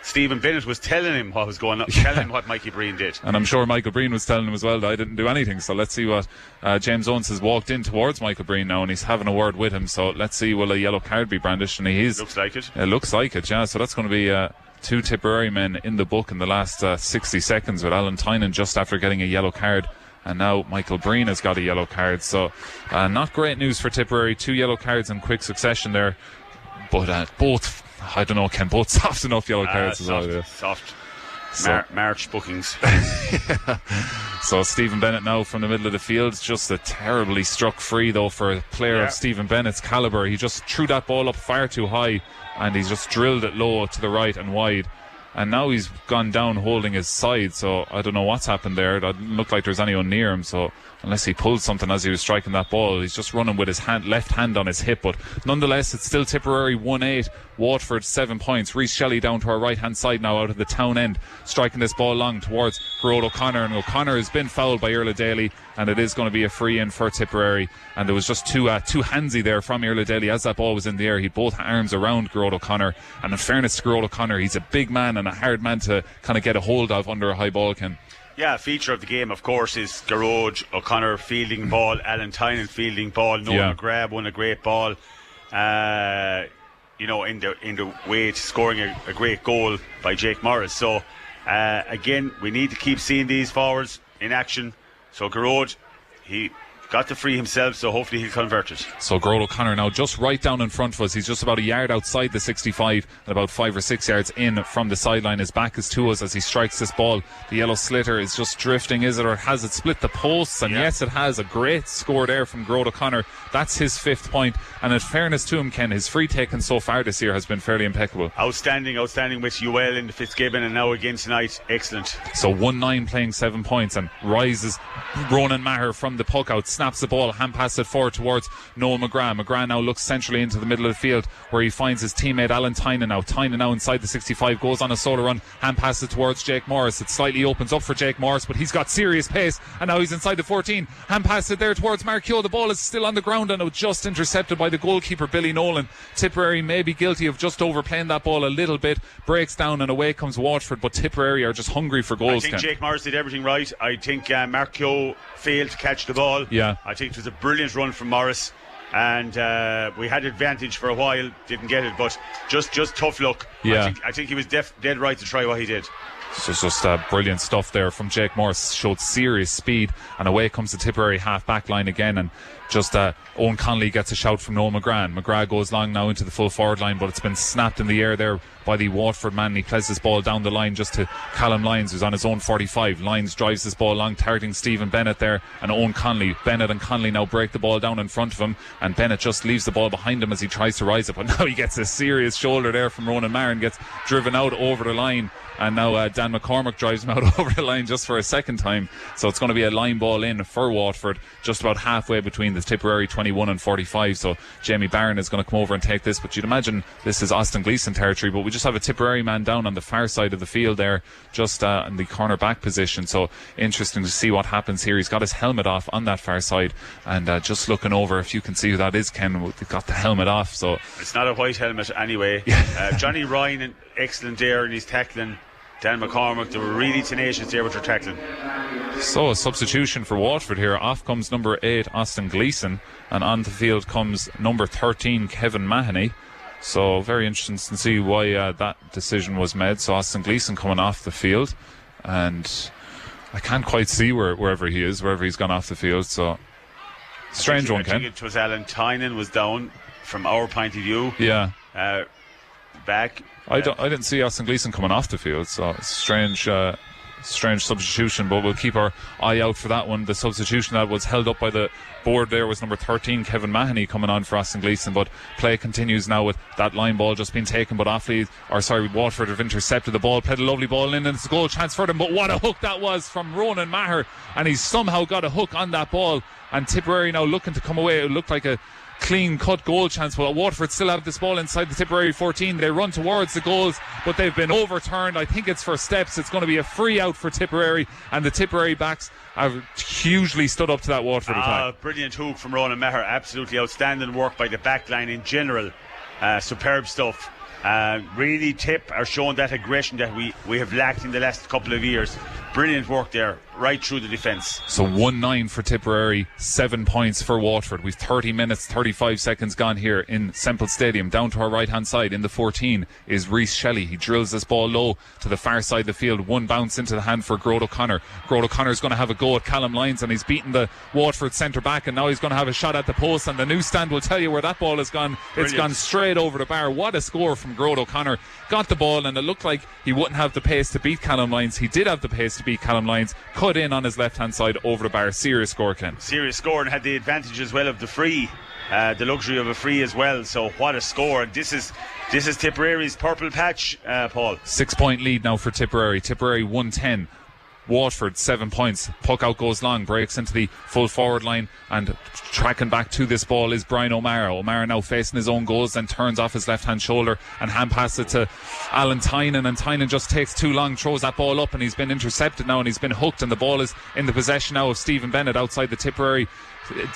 Stephen Bennett was telling him what was going on, telling him what Mikey Breen did. And I'm sure Michael Breen was telling him as well that I didn't do anything. So let's see what James Owens has walked in towards Michael Breen now, and he's having a word with him. So let's see, will a yellow card be brandished? And he is. Looks like it. It looks like it, yeah. So that's going to be two Tipperary men in the book in the last 60 seconds, with Alan Tynan just after getting a yellow card. And now Michael Breen has got a yellow card. So not great news for Tipperary. 2 yellow cards in quick succession there. But both, I don't know, Ken, both soft enough yellow cards as well. Yeah. Soft. March bookings. So Stephen Bennett now from the middle of the field. Just a terribly struck free though for a player of Stephen Bennett's calibre. He just threw that ball up far too high, and he's just drilled it low to the right and wide. And now he's gone down holding his side, so I don't know what's happened there. It doesn't look like there's anyone near him, so unless he pulled something as he was striking that ball, he's just running with his left hand on his hip. But nonetheless, it's still Tipperary 1-8, Waterford 7 points. Reece Shelley down to our right hand side now out of the town end, striking this ball long towards Gerard O'Connor, and O'Connor has been fouled by Irla Daly, and it is going to be a free in for Tipperary. And there was just two handsy there from Irla Daly as that ball was in the air. He had both arms around Gerard O'Connor, and in fairness to Gerard O'Connor, he's a big man and a hard man to kind of get a hold of under a high ball, Ken. Yeah, feature of the game, of course, is Gerard O'Connor fielding ball, Alan Tynan fielding ball, Noah McGrath won a great ball, in the way to scoring a great goal by Jake Morris. So, again, we need to keep seeing these forwards in action. So Gerard, he got the free himself, so hopefully he'll convert it. So Gerard O'Connor now just right down in front of us. He's just about a yard outside the 65 and about 5 or 6 yards in from the sideline. His back is to us as he strikes this ball. The yellow slitter is just drifting, is it, or has it split the posts? And yes, it has. A great score there from Gerard O'Connor. That's his 5th point, and in fairness to him, Ken, his free taken so far this year has been fairly impeccable. Outstanding with UL in the Fitzgibbon, and now again tonight, excellent. So 1-9 playing 7 points, and rises Ronan Maher from the puck out, snaps the ball, hand passes it forward towards Noel McGrath. McGrath now looks centrally into the middle of the field where he finds his teammate Alan Tynan now. Tynan now inside the 65, goes on a solo run, hand passes it towards Jake Morris. It slightly opens up for Jake Morris, but he's got serious pace, and now he's inside the 14, hand passes it there towards Mark Keogh. The ball is still on the ground and just intercepted by the goalkeeper Billy Nolan. Tipperary may be guilty of just overplaying that ball a little bit, breaks down and away comes Waterford, but Tipperary are just hungry for goals. I think Jake Morris did everything right. I think Mark Keogh failed to catch the ball. Yeah, I think it was a brilliant run from Morris, and we had advantage for a while, didn't get it, but just tough luck. Yeah, I think he was dead right to try what he did. So it's just brilliant stuff there from Jake Morris. Showed serious speed, and away comes the Tipperary half back line again, and just Owen Connolly gets a shout from Noel McGrath. McGrath goes long now into the full forward line, but it's been snapped in the air there by the Waterford man. He plays this ball down the line just to Callum Lyons, who's on his own 45. Lyons drives this ball along, targeting Stephen Bennett there and Owen Conley. Bennett and Conley now break the ball down in front of him, and Bennett just leaves the ball behind him as he tries to rise it, but now he gets a serious shoulder there from Ronan Marin, gets driven out over the line, and now Dan McCormick drives him out over the line just for a second time. So it's going to be a line ball in for Waterford, just about halfway between the Tipperary 21 and 45. So Jamie Barron is going to come over and take this, but you'd imagine this is Austin Gleeson territory, but we just have a Tipperary man down on the far side of the field there, just in the corner back position. So interesting to see what happens here. He's got his helmet off on that far side, and just looking over, if you can see who that is, Ken, they've got the helmet off. So it's not a white helmet anyway. Johnny Ryan, excellent there in his tackling. Dan McCormick, they were really tenacious there with their tackling. So a substitution for Waterford here. Off comes number 8 Austin Gleeson, and on the field comes number 13 Kevin Mahoney. So very interesting to see why that decision was made. So Austin Gleeson coming off the field, and I can't quite see wherever he is, wherever he's gone off the field. So strange one, Ken. I think it was Alan Tynan was down from our point of view. Yeah. Back. I didn't see Austin Gleeson coming off the field, so it's strange substitution, but we'll keep our eye out for that one. The substitution that was held up by the board there was number 13 Kevin Mahoney coming on for Austin Gleeson, but play continues now with that line ball just being taken, but Waterford have intercepted the ball, played a lovely ball in, and it's a goal chance for them. But what a hook that was from Ronan Maher, and he's somehow got a hook on that ball, and Tipperary now looking to come away. It looked like a clean cut goal chance, but Waterford still have this ball inside the Tipperary 14. They run towards the goals, but they've been overturned. I think it's for steps. It's going to be a free out for Tipperary, and the Tipperary backs have hugely stood up to that Waterford attack. Brilliant hook from Ronan Maher. Absolutely outstanding work by the back line in general. Superb stuff. Really Tip are showing that aggression that we have lacked in the last couple of years. Brilliant work there, right through the defence. So 1-9 for Tipperary, 7 points for Waterford. We've 30 minutes, 35 seconds gone here in Semple Stadium. Down to our right-hand side in the 14 is Reece Shelley. He drills this ball low to the far side of the field. One bounce into the hand for Grode O'Connor. Grode O'Connor's going to have a go at Callum Lyons, and he's beaten the Waterford centre-back, and now he's going to have a shot at the post, and the newsstand will tell you where that ball has gone. Brilliant. It's gone straight over the bar. What a score from Grode O'Connor. Got the ball, and it looked like he wouldn't have the pace to beat Callum Lyons. He did have the pace to beat Callum Lyons. Cut in on his left-hand side over the bar. Serious score, Ken. Serious score, and had the advantage as well of the free, the luxury of a free as well. So what a score. And this is Tipperary's purple patch, Paul. 6 point lead now for Tipperary. Tipperary 110. Waterford 7 points. Puck out goes long, breaks into the full forward line, and tracking back to this ball is Brian O'Mara. O'Mara now facing his own goals, then turns off his left hand shoulder and hand passes it to Alan Tynan, and Tynan just takes too long, throws that ball up, and he's been intercepted now, and he's been hooked, and the ball is in the possession now of Stephen Bennett outside the Tipperary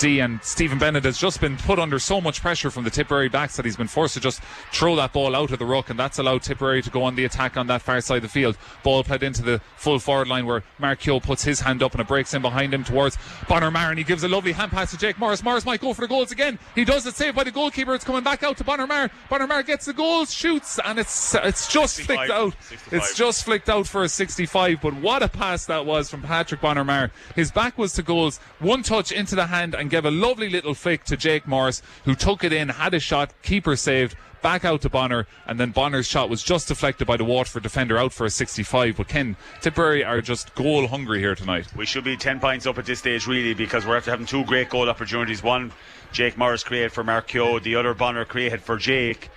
D, and Stephen Bennett has just been put under so much pressure from the Tipperary backs that he's been forced to just throw that ball out of the ruck, and that's allowed Tipperary to go on the attack on that far side of the field. Ball played into the full forward line where Mark Keogh puts his hand up, and it breaks in behind him towards Bonner Maher. He gives a lovely hand pass to Jake Morris. Morris might go for the goals again. He does it, saved by the goalkeeper. It's coming back out to Bonner Maher. Bonner Maher gets the goals, shoots, and it's just 65, flicked out. 65. It's just flicked out for a 65, but what a pass that was from Patrick Bonner Maher. His back was to goals, one touch into the hand, and gave a lovely little flick to Jake Morris, who took it in, had a shot, keeper saved, back out to Bonner, and then Bonner's shot was just deflected by the Waterford defender out for a 65. But Ken, Tipperary are just goal hungry here tonight. We should be 10 points up at this stage really, because we're after having two great goal opportunities. One Jake Morris created for Mark Keogh, the other Bonner created for Jake.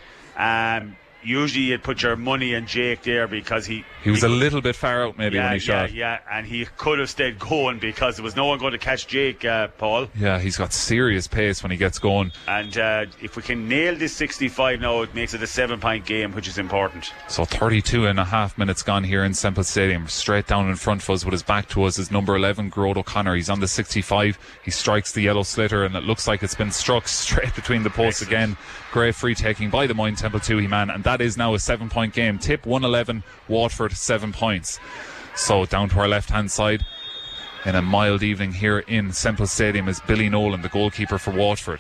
Usually you'd put your money on Jake there because he was a little bit far out maybe when he shot. Yeah, and he could have stayed going because there was no one going to catch Jake, Paul. Yeah, he's got serious pace when he gets going. And if we can nail this 65 now, it makes it a 7 point game, which is important. So 32 and a half minutes gone here in Semple Stadium. Straight down in front of us with his back to us is number 11 Grode O'Connor. He's on the 65. He strikes the yellow slitter, and it looks like it's been struck straight between the posts again. Great free taking by the Moyne Temple Tuohy man, and that is now a 7 point game. Tip 111, Waterford 7 points. So down to our left hand side in a mild evening here in Semple Stadium is Billy Nolan, the goalkeeper for Waterford,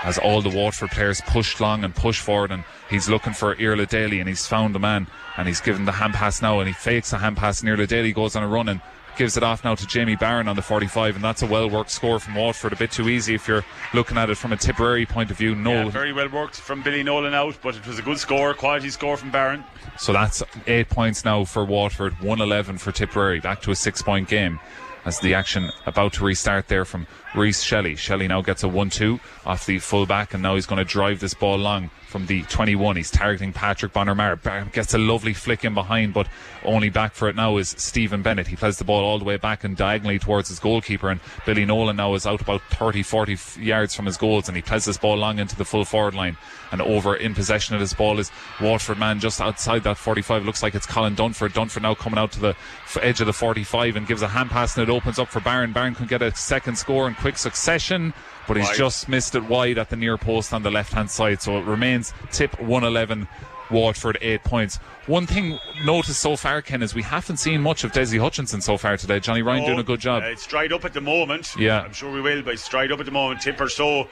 as all the Waterford players push long and push forward, and he's looking for Irla Daly, and he's found the man, and he's given the hand pass now, and he fakes a hand pass, and Irla Daly goes on a run and gives it off now to Jamie Barron on the 45, and that's a well-worked score from Waterford. A bit too easy if you're looking at it from a Tipperary point of view. Yeah, very well worked from Billy Nolan out, but it was a good score, quality score from Barron. So that's 8 points now for Waterford, 1-11 for Tipperary, back to a 6-point game. As the action about to restart there from Reece Shelley. Shelley now gets a 1-2 off the full-back, and now he's going to drive this ball long from the 21. He's targeting Patrick Bonner-Maher. Gets a lovely flick in behind, but only back for it now is Stephen Bennett. He plays the ball all the way back and diagonally towards his goalkeeper, and Billy Nolan now is out about 30-40 yards from his goals, and he plays this ball long into the full forward line. And over in possession of this ball is Waterford man just outside that 45. Looks like it's Colin Dunford. Dunford now coming out to the edge of the 45 and gives a hand pass, and it opens up for Barron. Barron can get a second score in quick succession, but he's just missed it wide at the near post on the left hand side. So it remains Tip 1-11, Waterford 8 points. One thing noticed so far, Ken, is we haven't seen much of Desi Hutchinson so far today. Johnny Ryan doing a good job. It's dried up at the moment. Yeah, I'm sure we will, but it's dried up at the moment. Tip are so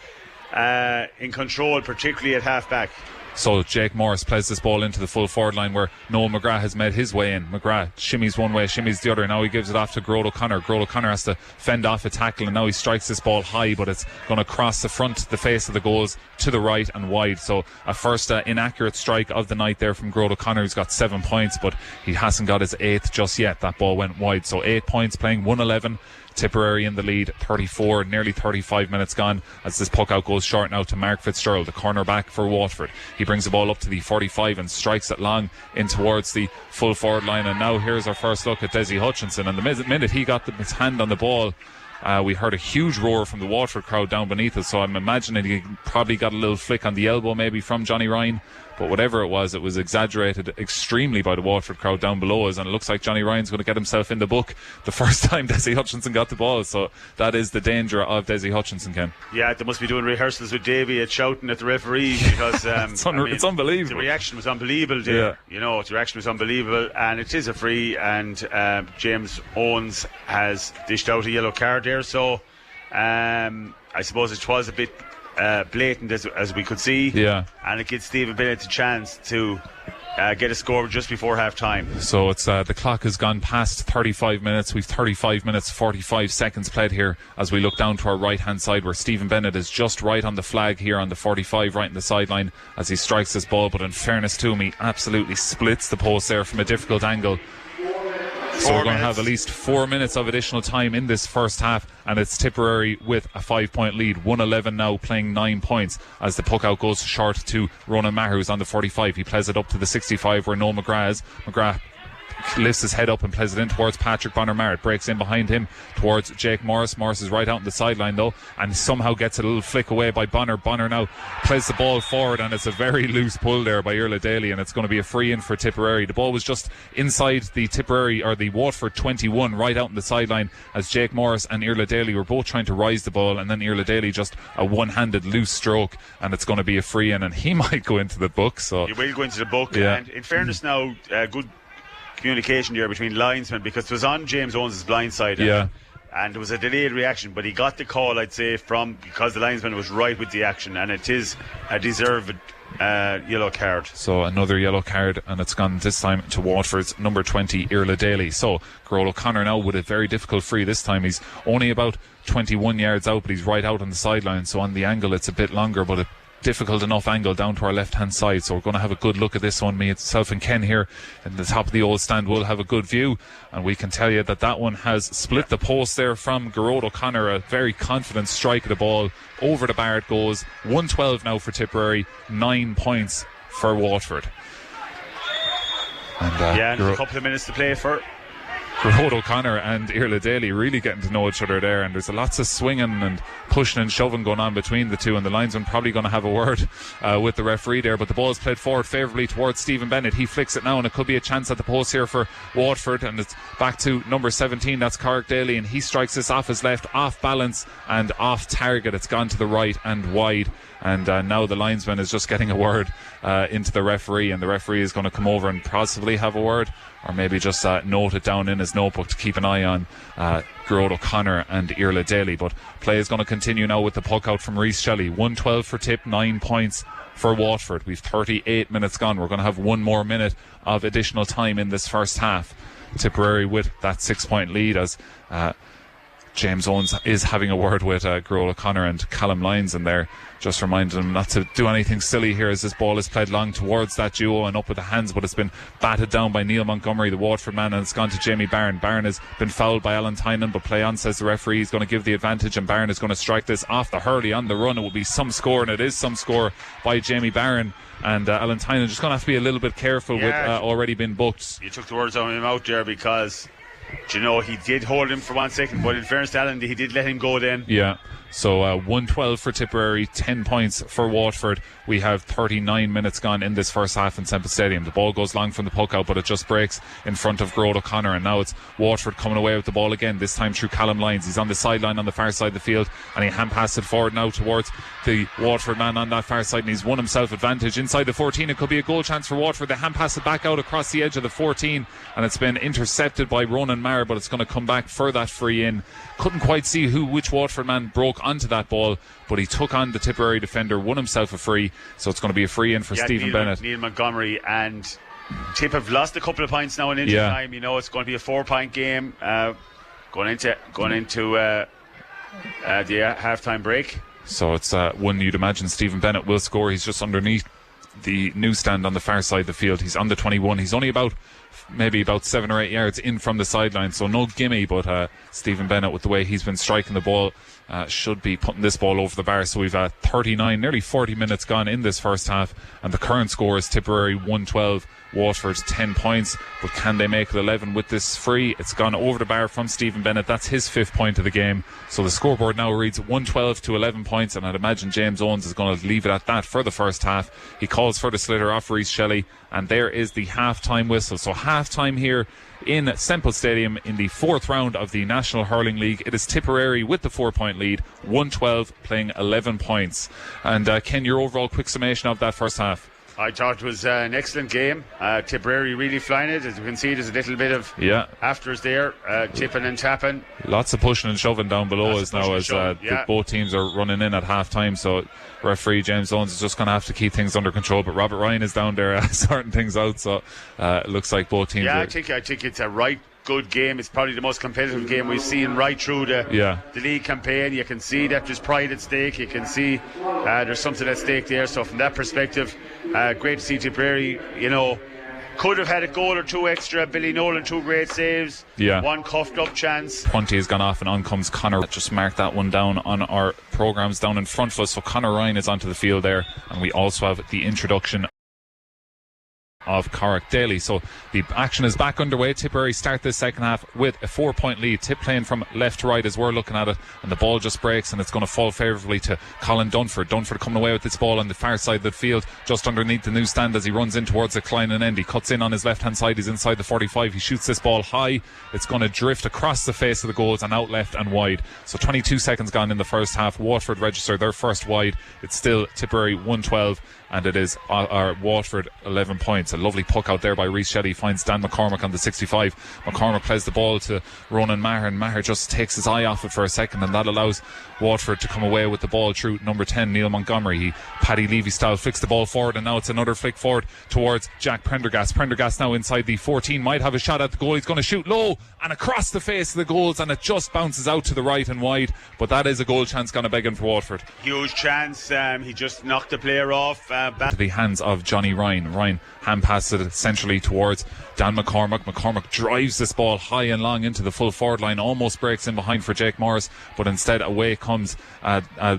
in control, particularly at half back. So Jake Morris plays this ball into the full forward line where Noel McGrath has made his way in. McGrath shimmies one way, shimmies the other. Now he gives it off to Gerard O'Connor. Gerard O'Connor has to fend off a tackle, and now he strikes this ball high, but it's going to cross the face of the goals to the right and wide. So a first inaccurate strike of the night there from Gerard O'Connor. He's got 7 points, but he hasn't got his 8th just yet. That ball went wide. So 8 points, playing 1-11. Tipperary in the lead, 34, nearly 35 minutes gone as this puck out goes short now to Mark Fitzgerald, the cornerback for Waterford. He brings the ball up to the 45 and strikes it long in towards the full forward line. And now here's our first look at Desi Hutchinson. And the minute he got his hand on the ball, we heard a huge roar from the Waterford crowd down beneath us. So I'm imagining he probably got a little flick on the elbow maybe from Johnny Ryan. But whatever it was exaggerated extremely by the Waterford crowd down below us, and it looks like Johnny Ryan's going to get himself in the book the first time Desi Hutchinson got the ball. So that is the danger of Desi Hutchinson, Ken. Yeah, they must be doing rehearsals with Davy at shouting at the referee, because it's unbelievable. The reaction was unbelievable there. Yeah. You know, the reaction was unbelievable, and it is a free, and James Owens has dished out a yellow card there. So I suppose it was a bit blatant as we could see, and it gives Stephen Bennett a chance to get a score just before half time. So it's the clock has gone past 35 minutes. We've 35 minutes 45 seconds played here as we look down to our right hand side, where Stephen Bennett is just right on the flag here on the 45, right in the sideline as he strikes this ball. But in fairness to him, he absolutely splits the post there from a difficult angle. So we're going to have at least 4 minutes of additional time in this first half, and it's Tipperary with a 5-point lead. 1-11 now, playing 9 points as the puck out goes short to Ronan Maher, who's on the 45. He plays it up to the 65 where Noel McGrath is. McGrath lifts his head up and plays it in towards Patrick Bonner-Maher. It breaks in behind him towards Jake Morris. Morris is right out on the sideline though, and somehow gets a little flick away by Bonner. Bonner now plays the ball forward, and it's a very loose pull there by Irla Daly, and it's going to be a free in for Tipperary. The ball was just inside the Tipperary or the Waterford 21, right out on the sideline, as Jake Morris and Irla Daly were both trying to rise the ball, and then Irla Daly just a one-handed loose stroke, and it's going to be a free in, and he might go into the book. So he will go into the book. Yeah. And in fairness now, good communication there between linesmen, because it was on James Owens' blind side, and there was a delayed reaction, but he got the call, I'd say, because the linesman was right with the action, and it is a deserved yellow card. So another yellow card, and it's gone this time to Waterford's number 20, Irla Daly. So Gerard O'Connor now with a very difficult free this time. He's only about 21 yards out, but he's right out on the sideline, so on the angle it's a bit longer, but a difficult enough angle down to our left hand side. So we're going to have a good look at this one. Myself and Ken here in the top of the old stand will have a good view, and we can tell you that one has split the post there from Gerard O'Connor. A very confident strike of the ball over the bar it goes. 1-12 now for Tipperary, 9 points for Waterford. And a couple of minutes to play for Gerard O'Connor and Irla Daly really getting to know each other there, and there's lots of swinging and pushing and shoving going on between the two, and the linesman probably going to have a word with the referee there. But the ball is played forward favourably towards Stephen Bennett. He flicks it now, and it could be a chance at the post here for Waterford, and it's back to number 17, that's Carrick Daly, and he strikes this off his left, off balance and off target. It's gone to the right and wide, and now the linesman is just getting a word into the referee, and the referee is going to come over and possibly have a word, or maybe just note it down in his notebook to keep an eye on Gerard O'Connor and Irla Daly. But play is going to continue now with the puck out from Reece Shelley. 1-12 for Tip, 9 points for Waterford. We've 38 minutes gone. We're going to have one more minute of additional time in this first half. Tipperary with that 6-point lead as James Owens is having a word with Grohl O'Connor and Callum Lyons in there, just reminding him not to do anything silly here as this ball is played long towards that duo and up with the hands, but it's been batted down by Neil Montgomery, the Waterford man, and it's gone to Jamie Barron. Barron has been fouled by Alan Tynan, but play on, says the referee. He's going to give the advantage, and Barron is going to strike this off the hurley on the run. It will be some score, and it is some score by Jamie Barron. And Alan Tynan just going to have to be a little bit careful with already been booked. You took the words out of him out there, because he did hold him for 1 second, but in fairness to Alan, he did let him go then. Yeah. So 112 for Tipperary, 10 points for Waterford. We have 39 minutes gone in this first half in Semple Stadium. The ball goes long from the puck out, but it just breaks in front of Grohl O'Connor, and now it's Waterford coming away with the ball again, this time through Callum Lyons. He's on the sideline on the far side of the field, and he hand passed it forward now towards the Waterford man on that far side, and he's won himself advantage inside the 14. It could be a goal chance for Waterford. They hand pass it back out across the edge of the 14, and it's been intercepted by Ronan Maher, but it's going to come back for that free in. Couldn't quite see which Waterford man broke onto that ball, but he took on the Tipperary defender, won himself a free, so it's going to be a free in for Stephen Bennett. Neil Montgomery and Tip have lost a couple of points now in injury time. It's going to be a 4-point game going into the half-time break. So it's one you'd imagine Stephen Bennett will score. He's just underneath the newsstand on the far side of the field. He's on the 21. He's only maybe about 7 or 8 yards in from the sideline, so no gimme, but Stephen Bennett, with the way he's been striking the ball, should be putting this ball over the bar. So we've 39, nearly 40 minutes gone in this first half, and the current score is Tipperary 112, Waterford 10 points, but can they make it 11 with this free? It's gone over the bar from Stephen Bennett. That's his 5th point of the game, so the scoreboard now reads 112 to 11 points, and I'd imagine James Owens is going to leave it at that for the first half. He calls for the sliotar off Reece Shelley, and there is the half-time whistle. So half-time here in Semple Stadium in the 4th round of the National Hurling League. It is Tipperary with the 4-point lead, 112 playing 11 points. And Ken, your overall quick summation of that first half? I thought it was an excellent game. Tipperary really flying it. As you can see, there's a little bit of afters there, tipping and tapping. Lots of pushing and shoving down below us now as both teams are running in at half time. So referee James Owens is just going to have to keep things under control. But Robert Ryan is down there sorting things out. So it looks like both teams I think it's a right good game. It's probably the most competitive game we've seen right through the league campaign. You can see that there's pride at stake. You can see there's something at stake there. So from that perspective, great to see Tipperary, could have had a goal or two extra. Billy Nolan, 2 great saves, one cuffed up chance. Punty has gone off, and on comes Conor. Just mark that one down on our programmes down in front of us. So Conor Ryan is onto the field there, and we also have the introduction of Corrick Daly. So the action is back underway. Tipperary start this second half with a 4-point lead. Tip playing from left to right as we're looking at it, and the ball just breaks, and it's going to fall favourably to Colin Dunford. Dunford coming away with this ball on the far side of the field, just underneath the newsstand as he runs in towards the Kleinen end. He cuts in on his left hand side. He's inside the 45. He shoots this ball high. It's going to drift across the face of the goals and out left and wide. So 22 seconds gone in the first half. Waterford register their first wide. It's still Tipperary 112, and it is our Waterford 11 points. A lovely puck out there by Reece Shelley, finds Dan McCormack on the 65. McCormack plays the ball to Ronan Maher, and Maher just takes his eye off it for a second, and that allows Waterford to come away with the ball through number 10 Neil Montgomery. Paddy Levy style flicks the ball forward, and now it's another flick forward towards Jack Prendergast. Prendergast now inside the 14, might have a shot at the goal. He's going to shoot low and across the face of the goals, and it just bounces out to the right and wide, but that is a goal chance gone a begging for Waterford. Huge chance. He just knocked the player off back to the hands of Johnny Ryan. Ryan hand passes it centrally towards Dan McCormack. McCormack drives this ball high and long into the full forward line, almost breaks in behind for Jake Morris, but instead away comes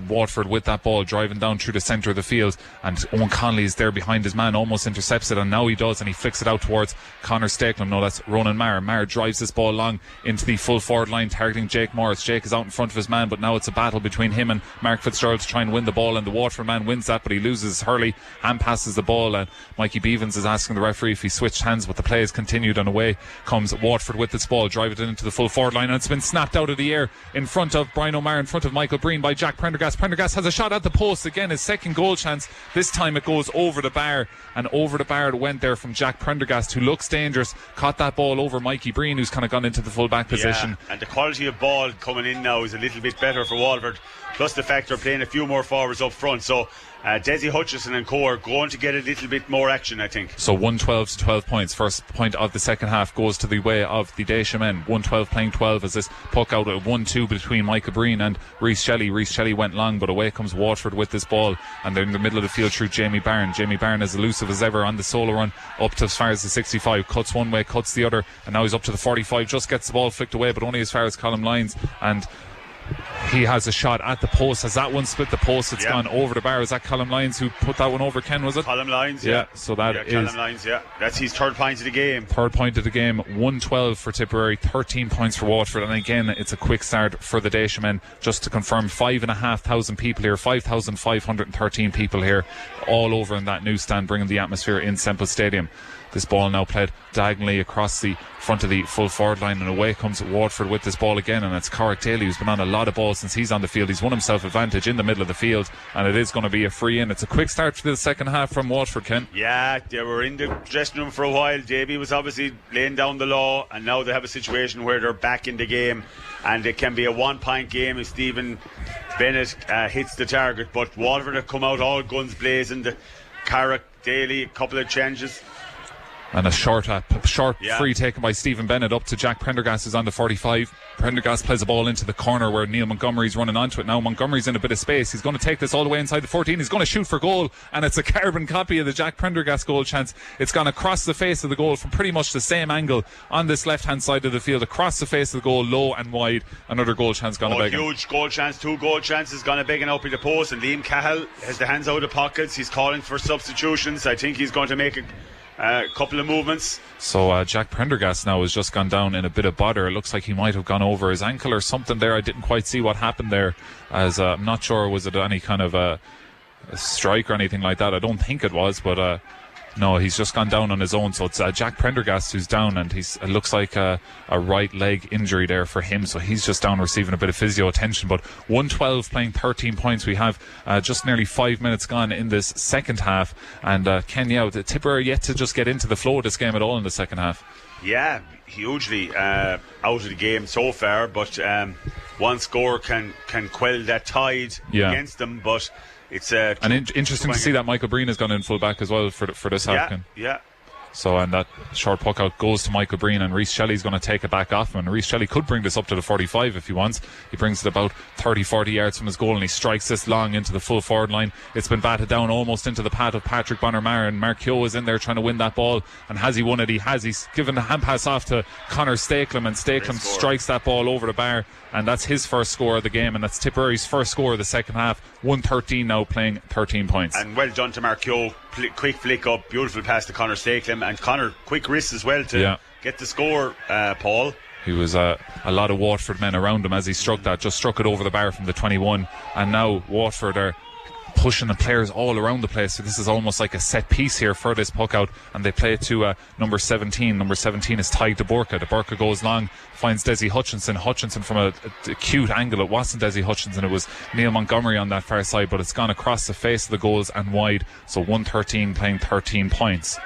Waterford with that ball, driving down through the centre of the field, and Owen Connolly is there behind his man, almost intercepts it, and now he does, and he flicks it out towards Conor Stakelum. No, that's Ronan Maher. Maher drives this ball long into the full forward line, targeting Jake Morris. Jake is out in front of his man, but now it's a battle between him and Mark Fitzgerald to try and win the ball, and the Waterford man wins that, but he loses Hurley, hand passes the ball, and Mikey Beavens is asking the referee if he switched hands, but the play is continued, and away comes Waterford with this ball, drive it into the full forward line, and it's been snapped out of the air in front of Brian O'Meara, in front of Michael Breen by Jack Prendergast. Prendergast has a shot at the post again, his second goal chance. This time it goes over the bar, and over the bar it went there from Jack Prendergast, who looks dangerous, caught that ball over Mikey Breen, who's kind of gone into the full back position. And the quality of ball coming in now is a little bit better for Waterford, plus the fact they're playing a few more forwards up front, so Desi Hutchison and co are going to get a little bit more action, I think. So 112 to 12 points. First point of the second half goes to the way of the Dacia men. 112 playing 12 as this puck out at 1-2 between Michael Breen and Reece Shelley. Reece Shelley went long, but away comes Waterford with this ball, and they're in the middle of the field through Jamie Byrne. Jamie Byrne as elusive as ever on the solo run up to as far as the 65, cuts one way, cuts the other, and now he's up to the 45, just gets the ball flicked away, but only as far as Colm Lyons, and he has a shot at the post. Has that one split the post? It's gone over the bar. Is that Colm Lyons who put that one over, Ken, was it? Colm Lyons, So that is Colm Lyons, that's his third point of the game. Third point of the game. 112 for Tipperary, 13 points for Waterford, and again it's a quick start for the Dacia men. Just to confirm, 5,500 people here, 5,513 people here, all over in that new stand, bringing the atmosphere in Semple Stadium. This ball now played diagonally across the front of the full forward line, and away comes Waterford with this ball again, and it's Corrick Daly who's been on a lot of balls since he's on the field. He's won himself advantage in the middle of the field, and it is going to be a free in. It's a quick start for the second half from Waterford, Ken. Yeah, they were in the dressing room for a while. Davy was obviously laying down the law, and now they have a situation where they're back in the game, and it can be a 1 point game if Stephen Bennett hits the target. But Waterford have come out all guns blazing. The Corrick Daly, a couple of changes. And a short free taken by Stephen Bennett up to Jack Prendergast, who's on the 45. Prendergast plays the ball into the corner where Neil Montgomery's running onto it now. Montgomery's in a bit of space. He's going to take this all the way inside the 14. He's going to shoot for goal, and it's a carbon copy of the Jack Prendergast goal chance. It's gone across the face of the goal from pretty much the same angle on this left-hand side of the field, across the face of the goal, low and wide. Another goal chance gone to Began. Huge goal chance, 2 goal chances gone to Began up in the post, and Liam Cahill has the hands out of pockets. He's calling for substitutions. I think he's going to make a couple of movements. So Jack Prendergast now has just gone down in a bit of bother. It looks like he might have gone over his ankle or something there. I didn't quite see what happened there, as I'm not sure, was it any kind of a strike or anything like that? I don't think it was, but no, he's just gone down on his own. So it's Jack Prendergast who's down, and it looks like a right leg injury there for him, so he's just down receiving a bit of physio attention. But 112 playing 13 points. We have just nearly 5 minutes gone in this second half, and Ken, the Tipperary yet to just get into the flow of this game at all in the second half. Yeah, hugely out of the game so far, but one score can quell that tide against them. But it's interesting to see that Michael Breen has gone in full back as well for this half. Yeah. So, and that short puck out goes to Michael Breen, and Reece Shelley's going to take it back off him, and Reece Shelley could bring this up to the 45 if he wants. He brings it about 30-40 yards from his goal, and he strikes this long into the full forward line. It's been batted down almost into the path of Patrick Bonner-Maher, and Mark Keogh is in there trying to win that ball, and has he won it? He has. He's given the hand pass off to Conor Stakelum, and Stakelum strikes that ball over the bar, and that's his first score of the game, and that's Tipperary's first score of the second half. 113 now, playing 13 points. And well done to Mark Keogh. Quick flick up, beautiful pass to Conor Stakelum, and Conor quick wrist as well to get the score, Paul. He was a lot of Waterford men around him as he struck that, just struck it over the bar from the 21, and now Waterford are pushing the players all around the place. So this is almost like a set piece here for this puck out, and they play it to number 17. Number 17 is tied to Burka. The Burka goes long, finds Desi Hutchinson from a cute angle. It wasn't Desi Hutchinson, it was Neil Montgomery on that far side, but it's gone across the face of the goals and wide. So 113 playing 13 points.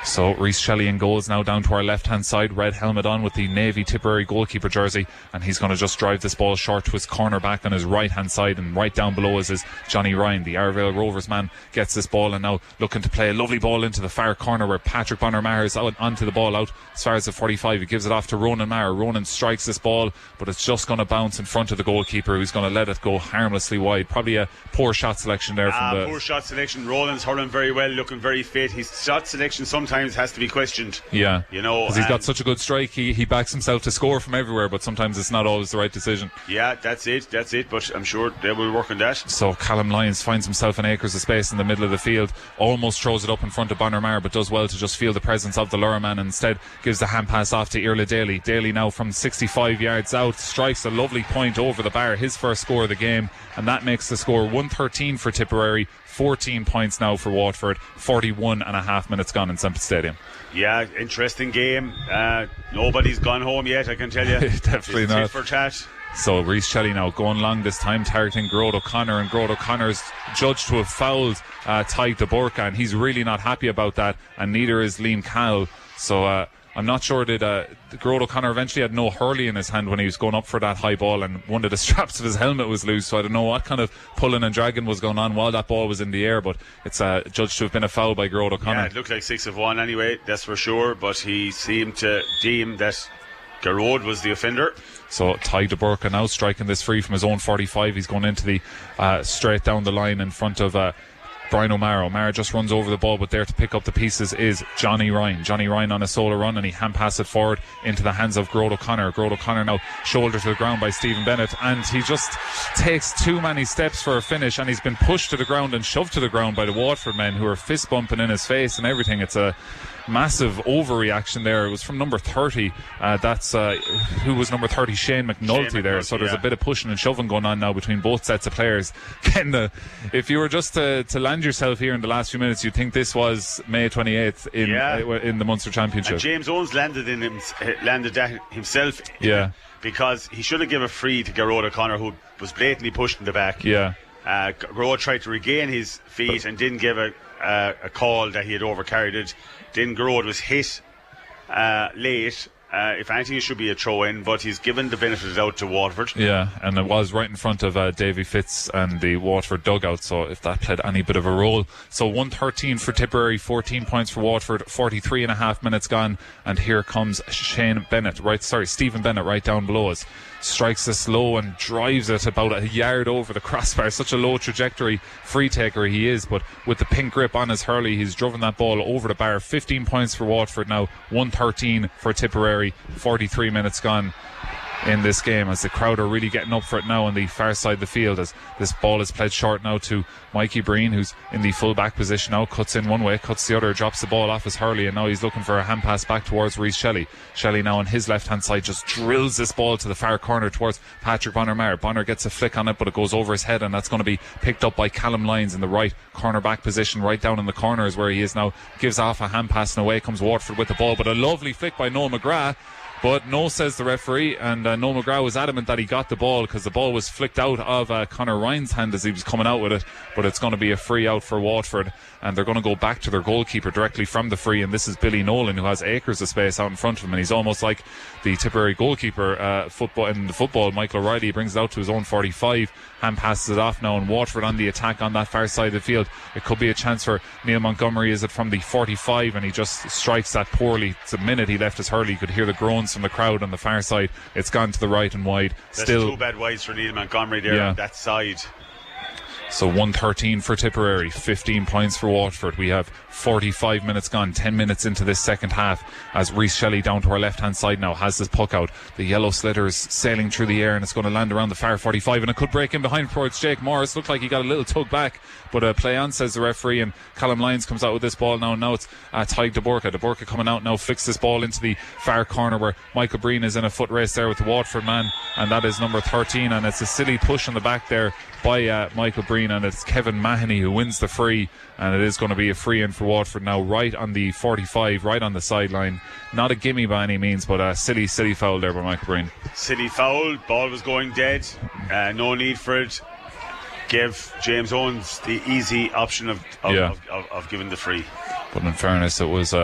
So Reece Shelley in goals now, down to our left hand side, red helmet on with the Navy Tipperary goalkeeper jersey, and he's going to just drive this ball short to his corner back on his right hand side, and right down below us is Johnny Ryan, the Arvale Rovers man, gets this ball and now looking to play a lovely ball into the far corner where Patrick Bonner-Maher is out onto the ball out as far as the 45. He gives it off to Ronan Maher. Ronan strikes this ball, but it's just going to bounce in front of the goalkeeper, who's going to let it go harmlessly wide. Probably a poor shot selection there from the... Poor shot selection. Roland's hurling very well, looking very fit. His shot selection sometimes has to be questioned. Yeah, because he's got such a good strike. He backs himself to score from everywhere, but sometimes it's not always the right decision. Yeah, that's it, but I'm sure they will work on that. So Colm Lyons finds himself in acres of space in the middle of the field, almost throws it up in front of Bonner-Maher, but does well to just feel the presence of the Lura man, and instead gives the hand pass off to Irla Daly. Daly now from 65 yards out strikes a lovely point over the bar, his first score of the game, and that makes the score 113 for Tipperary, 14 points now for Waterford. 41 and a half minutes gone in Semple Stadium. Yeah, interesting game. Nobody's gone home yet, I can tell you. Definitely not. Tit for tat. So Reece Shelley now going long this time, targeting Gerard O'Connor, and Gerard O'Connor's judged to have fouled Ty de Burka, and he's really not happy about that, and neither is Liam Cahill. So I'm not sure did Gerard O'Connor eventually had no hurley in his hand when he was going up for that high ball, and one of the straps of his helmet was loose, so I don't know what kind of pulling and dragging was going on while that ball was in the air, but it's judged to have been a foul by Gerard O'Connor. Yeah, it looked like 6 of 1 anyway, that's for sure, but he seemed to deem that Gerard was the offender. So Ty de Burke now striking this free from his own 45. He's going into the straight down the line in front of Brian O'Mara. O'Mara just runs over the ball, but there to pick up the pieces is Johnny Ryan. Johnny Ryan on a solo run, and he hand passes it forward into the hands of Gerard O'Connor. Gerard O'Connor now shoulder to the ground by Stephen Bennett, and he just takes too many steps for a finish, and he's been pushed to the ground and shoved to the ground by the Waterford men, who are fist bumping in his face and everything. It's a massive overreaction there. It was from number 30. That's who was number 30? Shane McNulty there. So there's a bit of pushing and shoving going on now between both sets of players. Ken, if you were just to land yourself here in the last few minutes, you'd think this was May 28th in the Munster Championship. And James Owens landed that himself. Yeah. Because he should have given a free to Gerard O'Connor, who was blatantly pushed in the back. Yeah. Gerard tried to regain his feet and didn't give a call that he had overcarried it. Then Gerard was hit late. If anything, it should be a throw-in, but he's given the benefit of the doubt to Waterford. Yeah, and it was right in front of Davy Fitz and the Waterford dugout, so if that played any bit of a role. So 113 for Tipperary, 14 points for Waterford, 43 and a half minutes gone, and here comes Stephen Bennett right down below us. Strikes this low and drives it about a yard over the crossbar. Such a low trajectory free taker he is, but with the pink grip on his hurley, he's driven that ball over the bar. 15 points for Waterford now, 113 for Tipperary, 43 minutes gone in this game, as the crowd are really getting up for it now on the far side of the field, as this ball is played short now to Mikey Breen, who's in the full back position now, cuts in one way, cuts the other, drops the ball off his hurley, and now he's looking for a hand pass back towards Rhys Shelley. Shelley now on his left hand side just drills this ball to the far corner towards Patrick Bonner-Maher. Bonner gets a flick on it, but it goes over his head, and that's going to be picked up by Callum Lyons in the right corner back position, right down in the corner is where he is now. Gives off a hand pass, and away comes Waterford with the ball, but a lovely flick by Noel McGrath. But no, says the referee, and Noel McGrath was adamant that he got the ball because the ball was flicked out of Conor Ryan's hand as he was coming out with it. But it's going to be a free out for Waterford, and they're going to go back to their goalkeeper directly from the free, and this is Billy Nolan, who has acres of space out in front of him, and he's almost like the Tipperary goalkeeper in the football. Michael O'Reilly brings it out to his own 45, hand passes it off now, and Waterford on the attack on that far side of the field. It could be a chance for Neil Montgomery, is it from the 45, and he just strikes that poorly. The minute he left his hurley, you could hear the groans from the crowd on the far side. It's gone to the right and wide. That's still 2 bad wides for Neil Montgomery there on that side. So 113 for Tipperary, 15 points for Waterford. We have 45 minutes gone, 10 minutes into this second half, as Rhys Shelley down to our left hand side now has this puck out. The yellow slitter is sailing through the air, and it's going to land around the far 45, and it could break in behind towards Jake Morris. Looked like he got a little tug back, but play on, says the referee, and Callum Lyons comes out with this ball now, and now it's Ty de Burke. De Burke coming out now, flicks this ball into the far corner where Michael Breen is in a foot race there with the Waterford man, and that is number 13, and it's a silly push on the back there by Michael Breen, and it's Kevin Mahoney who wins the free, and it is going to be a free in for Waterford now, right on the 45, right on the sideline. Not a gimme by any means, but a silly foul there by Michael Breen. Silly foul, ball was going dead, no need for it. Give James Owens the easy option of giving the free. But in fairness, it was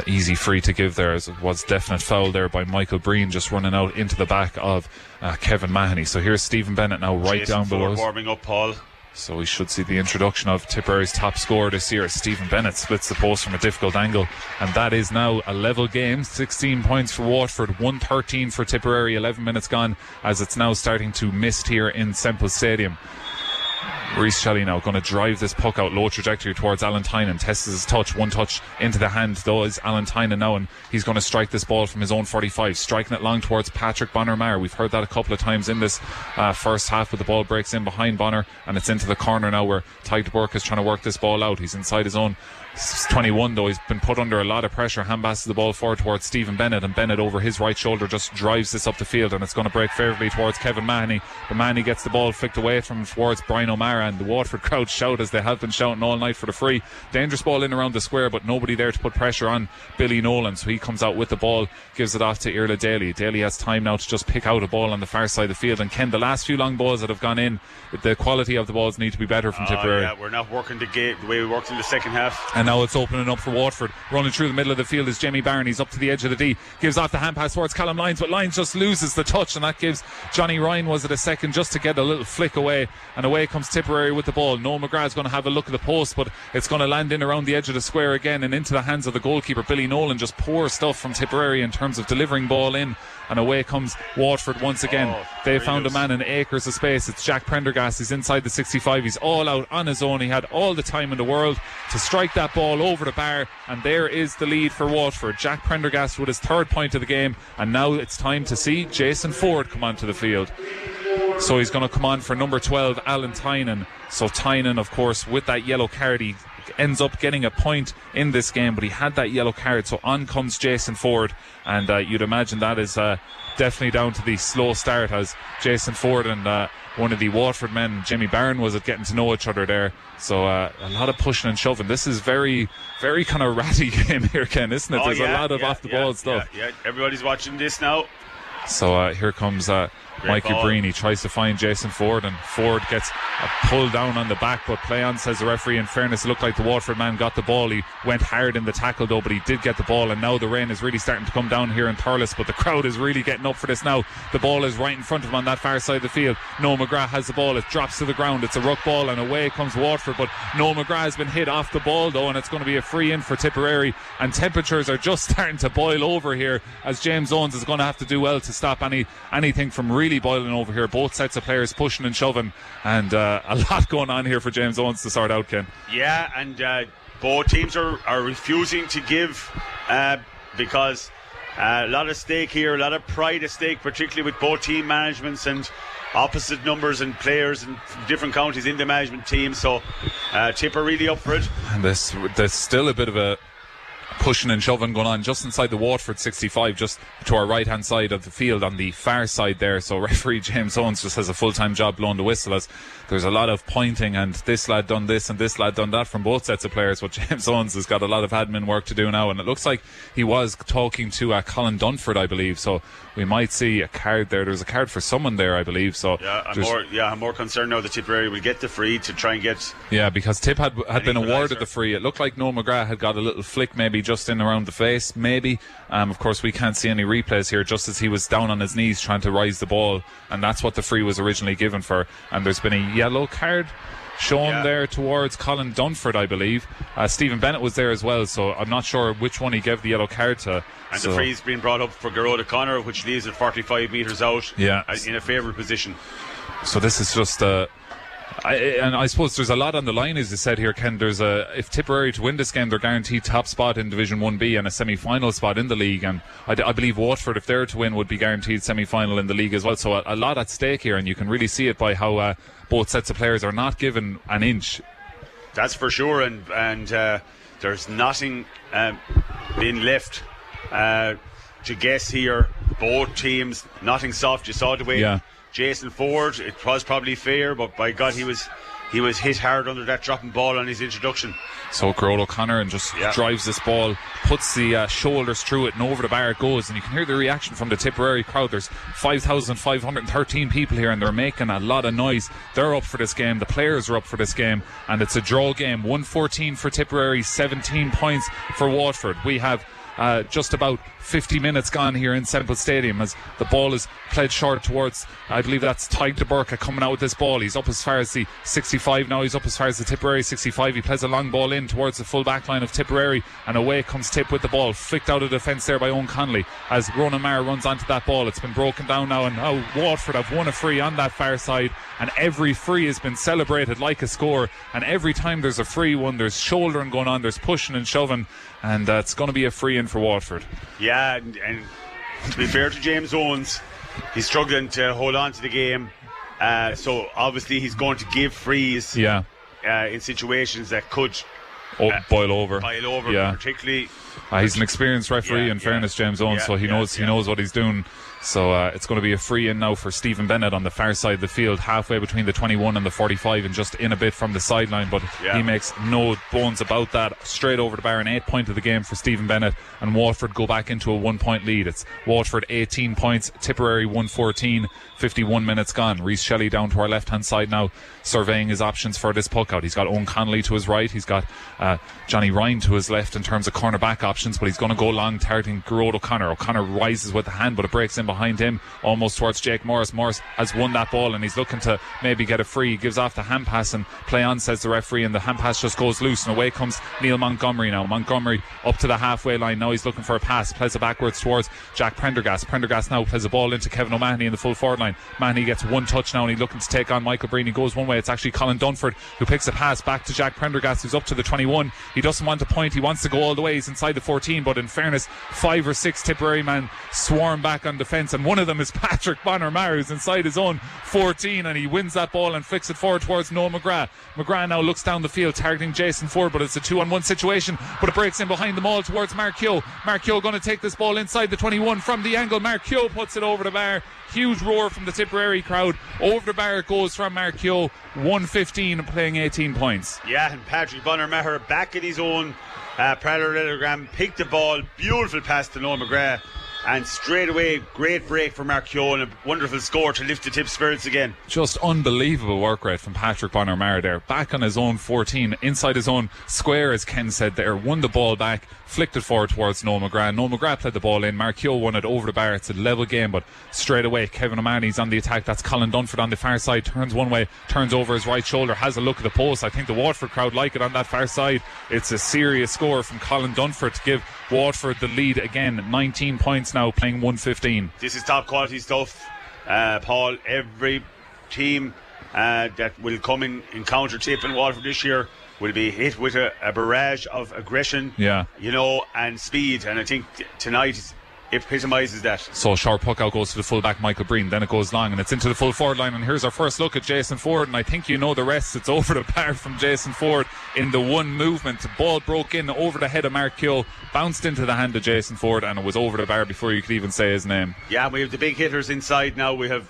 easy free to give there, as it was definite foul there by Michael Breen, just running out into the back of Kevin Mahoney. So here's Stephen Bennett now, right Jason down below us. Warming up, Paul. So we should see the introduction of Tipperary's top scorer this year. Stephen Bennett splits the post from a difficult angle, and that is now a level game. 16 points for Waterford, 113 for Tipperary, 11 minutes gone, as it's now starting to mist here in Semple Stadium. Rhys Shelley now going to drive this puck out low trajectory towards Alan Tynan, tests his touch, one touch into the hand though is Alan Tynan now, and he's going to strike this ball from his own 45, striking it long towards Patrick Bonner-Maher. We've heard that a couple of times in this first half, but the ball breaks in behind Bonner, and it's into the corner now where Ty de Burke is trying to work this ball out. He's inside his own 21 though. He's been put under a lot of pressure, hand passes the ball forward towards Stephen Bennett, and Bennett over his right shoulder just drives this up the field, and it's going to break favourably towards Kevin Mahoney, but Mahoney gets the ball flicked away from him towards Brian O'Mara, and the Waterford crowd shout as they have been shouting all night for the free. Dangerous ball in around the square, but nobody there to put pressure on Billy Nolan, so he comes out with the ball, gives it off to Irla Daly. Daly has time now to just pick out a ball on the far side of the field, and Ken, the last few long balls that have gone in, the quality of the balls need to be better from Tipperary. Yeah, we're not working the game the way we worked in the second half. And now it's opening up for Waterford. Running through the middle of the field is Jamie Barron. He's up to the edge of the D, gives off the hand pass towards Callum Lyons, but Lyons just loses the touch, and that gives Johnny Ryan, was it a second, just to get a little flick away, and away comes Tipperary with the ball. Noel McGrath's going to have a look at the post, but it's going to land in around the edge of the square again and into the hands of the goalkeeper Billy Nolan. Just poor stuff from Tipperary in terms of delivering ball in, and away comes Waterford once again. They found a man in acres of space. It's Jack Prendergast. He's inside the 65. He's all out on his own. He had all the time in the world to strike that ball over the bar, and there is the lead for Waterford. Jack Prendergast with his third point of the game, and now it's time to see Jason Ford come onto the field. So he's going to come on for number 12, Alan Tynan. So Tynan, of course, with that yellow card, he ends up getting a point in this game, but he had that yellow card, so on comes Jason Ford, and you'd imagine that is definitely down to the slow start, as Jason Ford and one of the Waterford men, Jimmy Barron, was getting to know each other there. So a lot of pushing and shoving. This is very, very kind of ratty game here, Ken, isn't it? There's a lot of off the ball stuff. Yeah, everybody's watching this now. So here comes Mikey Breen. He tries to find Jason Ford, and Ford gets a pull down on the back, but play on, says the referee. In fairness, it looked like the Waterford man got the ball. He went hard in the tackle though, but he did get the ball, and now the rain is really starting to come down here in Thurles, but the crowd is really getting up for this now. The ball is right in front of him on that far side of the field. Noel McGrath has the ball. It drops to the ground. It's a ruck ball, and away comes Waterford, but Noel McGrath has been hit off the ball though, and it's going to be a free in for Tipperary, and temperatures are just starting to boil over here, as James Owens is going to have to do well to stop anything from really boiling over here. Both sets of players pushing and shoving, and a lot going on here for James Owens to sort out, Ken. Yeah, and both teams are refusing to give because a lot of stake here, a lot of pride at stake, particularly with both team managements and opposite numbers and players and different counties in the management team. So Tip are really up for it. And there's still a bit of a pushing and shoving going on just inside the Waterford 65, just to our right hand side of the field on the far side there. So referee James Owens just has a full-time job blowing the whistle, as there's a lot of pointing and this lad done this and this lad done that from both sets of players, but James Owens has got a lot of admin work to do now, and it looks like he was talking to Colin Dunford, I believe, so we might see a card there. There's a card for someone there, I believe. So I'm more concerned now that Tipperary will get the free to try and get... Yeah, because Tip had been awarded the free. It looked like Noel McGrath had got a little flick maybe just in around the face, maybe. Of course, we can't see any replays here, just as he was down on his knees trying to rise the ball, and that's what the free was originally given for. And there's been a yellow card shown there towards Colin Dunford, I believe. Stephen Bennett was there as well, so I'm not sure which one he gave the yellow card to. And the free's been brought up for Garrod O'Connor, which leaves it 45 metres out in a favourite position. So this is just and I suppose there's a lot on the line, as you said here, Ken. If Tipperary to win this game, they're guaranteed top spot in Division 1B and a semi-final spot in the league, and I believe Waterford, if they're to win, would be guaranteed semi-final in the league as well. So a lot at stake here, and you can really see it by how both sets of players are not given an inch. That's for sure, and there's nothing being left to guess here. Both teams, nothing soft. You saw the way Jason Ford, it was probably fair, but by God, he was hit hard under that dropping ball on his introduction. So Garrod O'Connor and just drives this ball, puts the shoulders through it, and over the bar it goes. And you can hear the reaction from the Tipperary crowd. There's 5,513 people here, and they're making a lot of noise. They're up for this game. The players are up for this game, and it's a draw game. 114 for Tipperary, 17 points for Waterford. We have just about 50 minutes gone here in Semple Stadium, as the ball is played short towards, I believe that's Tyke de Burke coming out with this ball. He's up as far as the 65 now. He's up as far as the Tipperary 65. He plays a long ball in towards the full back line of Tipperary, and away comes Tip with the ball, flicked out of defence there by Owen Connolly as Ronan Maher runs onto that ball. It's been broken down now, and now Waterford have won a free on that far side, and every free has been celebrated like a score, and every time there's a free one, there's shouldering going on, there's pushing and shoving, and it's going to be a free in for Waterford. Yeah, and to be fair to James Owens, he's struggling to hold on to the game, so obviously he's going to give frees in situations that could boil over, particularly He's an experienced referee, in fairness, James Owens, so he knows what he's doing. So it's going to be a free in now for Stephen Bennett on the far side of the field, halfway between the 21 and the 45, and just in a bit from the sideline. But he makes no bones about that. Straight over the bar, an 8 point of the game for Stephen Bennett, and Waterford go back into a 1 point lead. It's Waterford 18 points, Tipperary 114, 51 minutes gone. Reece Shelley down to our left hand side now, surveying his options for this puck out. He's got Owen Connolly to his right, he's got Johnny Ryan to his left in terms of cornerback options, but he's going to go long targeting Garrod O'Connor. O'Connor rises with the hand, but it breaks in behind him almost towards Jake Morris. Morris has won that ball and he's looking to maybe get a free. He gives off the hand pass and play on, says the referee, and the hand pass just goes loose, and away comes Neil Montgomery now. Montgomery up to the halfway line now, he's looking for a pass, plays it backwards towards Jack Prendergast. Prendergast now plays a ball into Kevin O'Mahony in the full forward line. Mahoney gets one touch now and he's looking to take on Michael Breen. He goes one way, it's actually Colin Dunford who picks a pass back to Jack Prendergast, who's up to the 21. He doesn't want to point, he wants to go all the way, he's inside the 14, but in fairness 5 or 6 Tipperary men swarm back on defence, and one of them is Patrick Bonner-Maher, who's inside his own 14, and he wins that ball and flicks it forward towards Noel McGrath. McGrath now looks down the field targeting Jason Ford, but it's a 2-on-1 situation, but it breaks in behind them all towards Mark Keogh. Mark Keogh going to take this ball inside the 21 from the angle. Mark Keogh puts it over the bar. Huge roar from the Tipperary crowd. Over the bar it goes from Mark Keogh. 115 playing 18 points. Yeah, and Patrick Bonner-Maher back in his own parallelogram, picked the ball, beautiful pass to Noel McGrath, and straight away great break for Mark Keogh and a wonderful score to lift the Tip spirits again. Just unbelievable work rate from Patrick Bonner-Maher there, back on his own 14, inside his own square, as Ken said there, won the ball back, flicked it forward towards Noel McGrath. Noel McGrath played the ball in, Mark Keogh won it over the bar. It's a level game, but straight away Kevin O'Mahony's on the attack. That's Colin Dunford on the far side, turns one way, turns over his right shoulder, has a look at the post. I think the Waterford crowd like it on that far side. It's a serious score from Colin Dunford to give Waterford the lead again. 19 points now, playing 115. This is top quality stuff, Paul. Every team that will come in encounter Tip and Waterford this year will be hit with a barrage of aggression, and speed, and I think tonight epitomises that. So short puck out goes to the fullback Michael Breen, then it goes long and it's into the full forward line, and here's our first look at Jason Ford, and I think you know the rest. It's over the bar from Jason Ford in the one movement. The ball broke in over the head of Mark Keogh, bounced into the hand of Jason Ford, and it was over the bar before you could even say his name. Yeah, we have the big hitters inside now. We have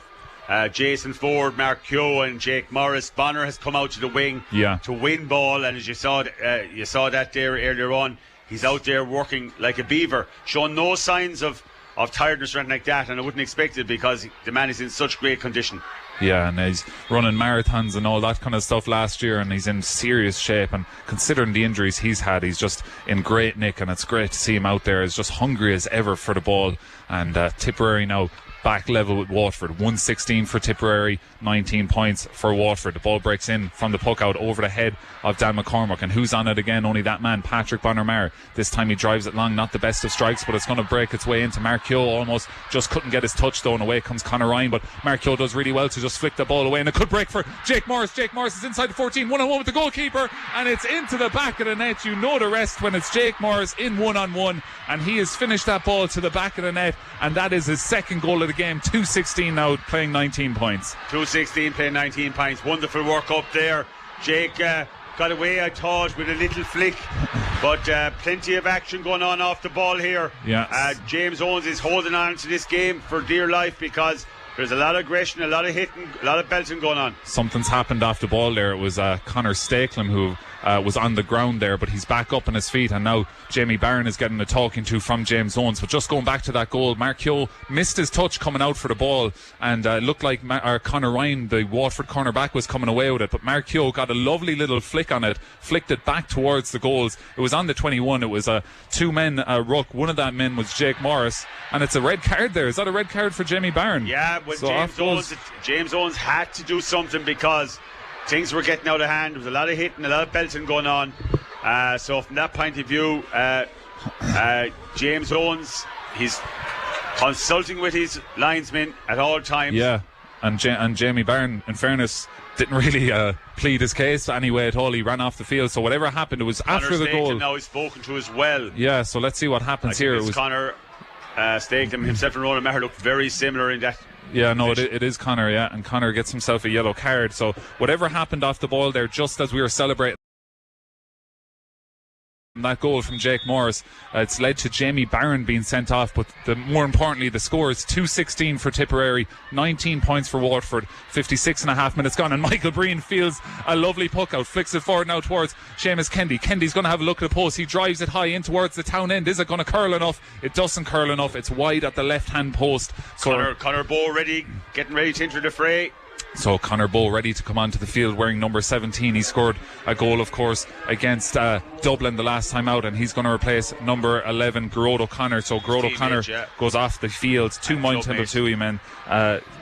Jason Ford, Mark Keogh and Jake Morris. Bonner has come out to the wing to win ball, and as you saw that there earlier on, he's out there working like a beaver, showing no signs of tiredness or anything like that, and I wouldn't expect it because the man is in such great condition. Yeah, and he's running marathons and all that kind of stuff last year, and he's in serious shape, and considering the injuries he's had, he's just in great nick, and it's great to see him out there. He's just hungry as ever for the ball, and Tipperary now back level with Waterford. 116 for Tipperary, 19 points for Waterford. The ball breaks in from the puck out over the head of Dan McCormack, and who's on it again? Only that man, Patrick Bonner-Maher. This time he drives it long, not the best of strikes, but it's going to break its way into Mark Keogh. Almost just couldn't get his touch though, and away comes Conor Ryan, but Mark Keogh does really well to just flick the ball away, and it could break for Jake Morris. Jake Morris is inside the 14, one-on-one with the goalkeeper, and it's into the back of the net. You know the rest when it's Jake Morris in one-on-one, and he has finished that ball to the back of the net, and that is his second goal of the game. 216 now, playing 19 points. 216 playing 19 points. Wonderful work up there. Jake got away, I thought, with a little flick, but plenty of action going on off the ball here. Yeah. James Owens is holding on to this game for dear life because there's a lot of aggression, a lot of hitting, a lot of belting going on. Something's happened off the ball there. It was Connor Stakelum who was on the ground there, but he's back up on his feet, and now Jamie Barron is getting a talking to from James Owens. But just going back to that goal, Mark Keogh missed his touch coming out for the ball, and looked like Conor Ryan, the Waterford cornerback, was coming away with it, but Mark Keogh got a lovely little flick on it, flicked it back towards the goals. It was on the 21. It was two men ruck. One of that men was Jake Morris, and it's a red card there. Is that a red card for Jamie Barron? Yeah, well, so James Owens had to do something because things were getting out of hand. There was a lot of hitting, a lot of belting going on. So from that point of view, James Owens, he's consulting with his linesmen at all times. Yeah, and Jamie Barron, in fairness, didn't really plead his case anyway at all. He ran off the field. So whatever happened, it was after the goal. Now he's spoken to as well. Yeah, so let's see what happens here. It was Conor Stakelum himself and Ronan Maher looked very similar in that. Yeah, no, it is Conor, yeah, and Conor gets himself a yellow card. So whatever happened off the ball there, just as we were celebrating That goal from Jake Morris, it's led to Jamie Barron being sent off, but more importantly, the score is 2-16 for Tipperary, 19 points for Waterford, 56 and a half minutes gone, and Michael Breen feels a lovely puck out, flicks it forward now towards Seamus Kendy. Kendy's going to have a look at the post, he drives it high in towards the town end. Is it going to curl enough? It doesn't curl enough, it's wide at the left hand post. So Conor Bowe getting ready to enter the fray. So Conor Bowe ready to come onto the field wearing number 17. He scored a goal, of course, against Dublin the last time out, and he's going to replace number 11, Gerard O'Connor. So Gerard O'Connor goes off the field. 2 points into two men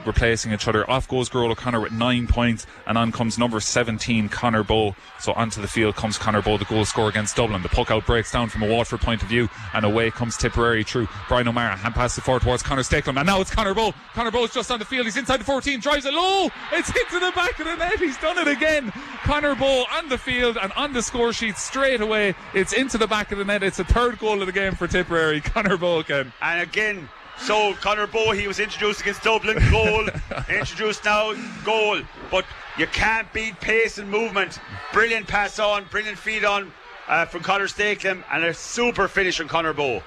replacing each other. Off goes Gerard O'Connor with 9 points, and on comes number 17, Conor Bowe. So onto the field comes Conor Bowe, the goal scorer against Dublin. The puck out breaks down from a Waterford point of view, and away comes Tipperary through Brian O'Mara. Hand pass it forward towards Conor Stakelum, and now it's Conor Bowe. Conor Bowe's just on the field. He's inside the 14, drives it low. It's hit to the back of the net. He's done it again. Conor Bowe on the field and on the score sheet straight away. It's into the back of the net. It's a third goal of the game for Tipperary. Conor Bowe again. And again, so Conor Bowe, he was introduced against Dublin, goal. Introduced now, goal. But you can't beat pace and movement. Brilliant pass on, brilliant feed on from Conor Stakelum, and a super finish from Conor Bowe.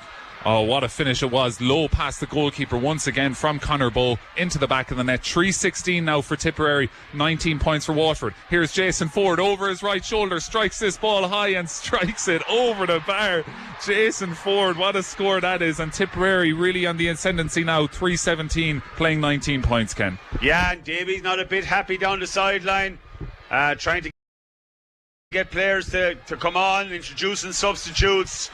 Oh, what a finish it was. Low past the goalkeeper once again from Conor Bowe into the back of the net. 3-16 now for Tipperary, 19 points for Waterford. Here's Jason Ford over his right shoulder, strikes this ball high and strikes it over the bar. Jason Ford, what a score that is. And Tipperary really on the ascendancy now, 3-17, playing 19 points, Ken. Yeah, and Davy's not a bit happy down the sideline, trying to get players to come on, introducing substitutes.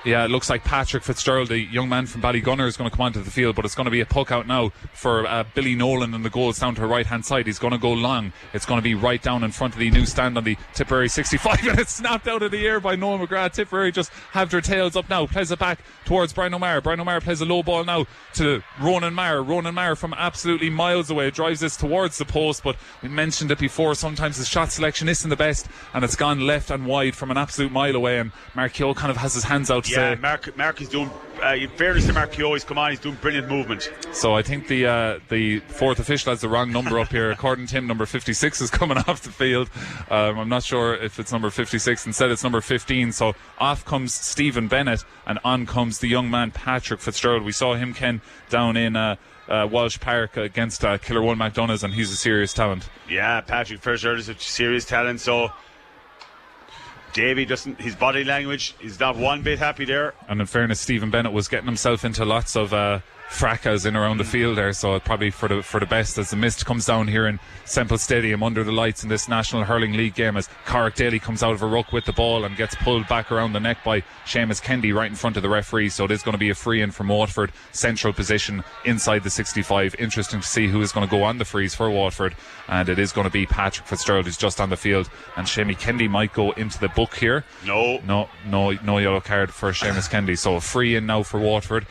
Yeah, it looks like Patrick Fitzgerald, the young man from Ballygunner, is going to come onto the field, but it's going to be a puck out now for Billy Nolan, and the goal is down to her right hand side. He's going to go long. It's going to be right down in front of the new stand on the Tipperary 65, and it's snapped out of the air by Noel McGrath. Tipperary just have their tails up now, plays it back towards Brian O'Mara. Brian O'Mara plays a low ball now to Ronan Maher. Ronan Maher from absolutely miles away drives this towards the post, but we mentioned it before, sometimes his shot selection isn't the best, and it's gone left and wide from an absolute mile away, and Mark Keogh kind of has his hands out to say, Mark is doing, in fairness to Mark Keogh, he's come on, he's doing brilliant movement. So I think the fourth official has the wrong number up here. According to him, number 56 is coming off the field. I'm not sure if it's number 56. Instead, it's number 15. So off comes Stephen Bennett, and on comes the young man Patrick Fitzgerald. We saw him, Ken, down in Walsh Park against Killer One McDonough's, and he's a serious talent. Yeah, Patrick Fitzgerald is a serious talent. So Davy doesn't, his body language, he's not one bit happy there. And in fairness, Stephen Bennett was getting himself into lots of fracas in around the field there, so probably for the best as the mist comes down here in Semple Stadium under the lights in this National Hurling League game, as Carrick Daly comes out of a ruck with the ball and gets pulled back around the neck by Seamus Kendy right in front of the referee. So it is going to be a free in from Waterford, central position inside the 65. Interesting to see who is going to go on the frees for Waterford, and it is going to be Patrick Fitzgerald who's just on the field, and Seamus Kendy might go into the book here. No yellow card for Seamus Kendy, so a free in now for Waterford.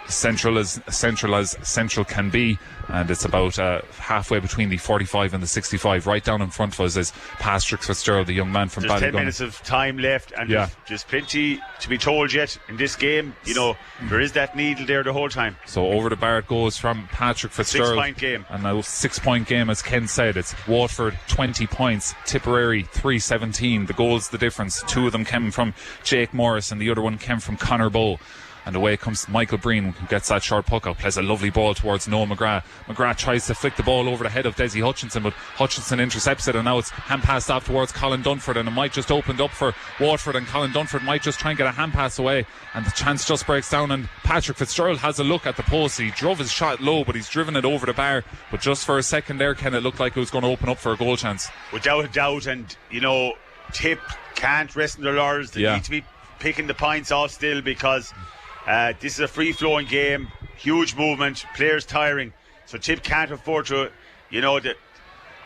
Central as central can be, and it's about halfway between the 45 and the 65. Right down in front of us is Patrick Fitzgerald, the young man from Ballygunner. There's 10 minutes of time left, and there's plenty to be told yet in this game. You know, there is that needle there the whole time. So over the bar it goes from Patrick Fitzgerald. 6-point game. And now 6-point game, as Ken said. It's Waterford 20 points, Tipperary 3-17. The goals, the difference. 2 of them came from Jake Morris and the other one came from Conor Bowe. And away comes Michael Breen, who gets that short puck out, plays a lovely ball towards Noel McGrath. McGrath tries to flick the ball over the head of Desi Hutchinson, but Hutchinson intercepts it, and now it's hand passed off towards Colin Dunford, and it might just opened up for Waterford, and Colin Dunford might just try and get a hand pass away, and the chance just breaks down, and Patrick Fitzgerald has a look at the post. He drove his shot low, but he's driven it over the bar, but just for a second there, Ken, it looked like it was going to open up for a goal chance. Without a doubt, and you know, Tip can't rest on their laurels. They need to be picking the points off still, because this is a free-flowing game, huge movement, players tiring, so Tip can't afford to, you know, the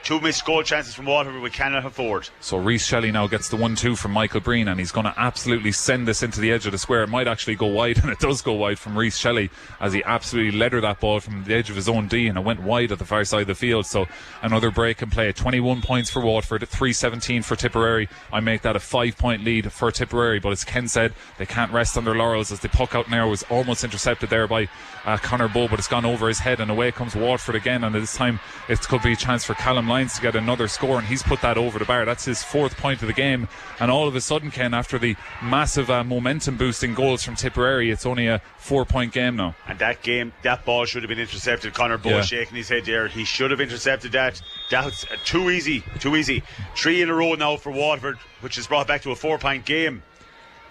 2 missed goal chances from Waterford we cannot afford. So Reece Shelley now gets the 1-2 from Michael Breen, and he's going to absolutely send this into the edge of the square. It might actually go wide, and it does go wide from Reece Shelley, as he absolutely leathered that ball from the edge of his own D, and it went wide at the far side of the field. So another break and play. 21 points for Waterford, 3-17 for Tipperary. I make that a 5-point lead for Tipperary, but as Ken said, they can't rest on their laurels, as the puck out now was almost intercepted there by Conor Bowe, but it's gone over his head, and away comes Waterford again, and this time it could be a chance for Callum Lyons to get another score, and he's put that over the bar. That's his 4th point of the game, and all of a sudden, Ken, after the massive momentum boosting goals from Tipperary, it's only a 4-point game now. And that ball should have been intercepted. Connor Bowe shaking his head there. He should have intercepted that. That's too easy. 3 in a row now for Waterford, which is brought back to a 4-point game.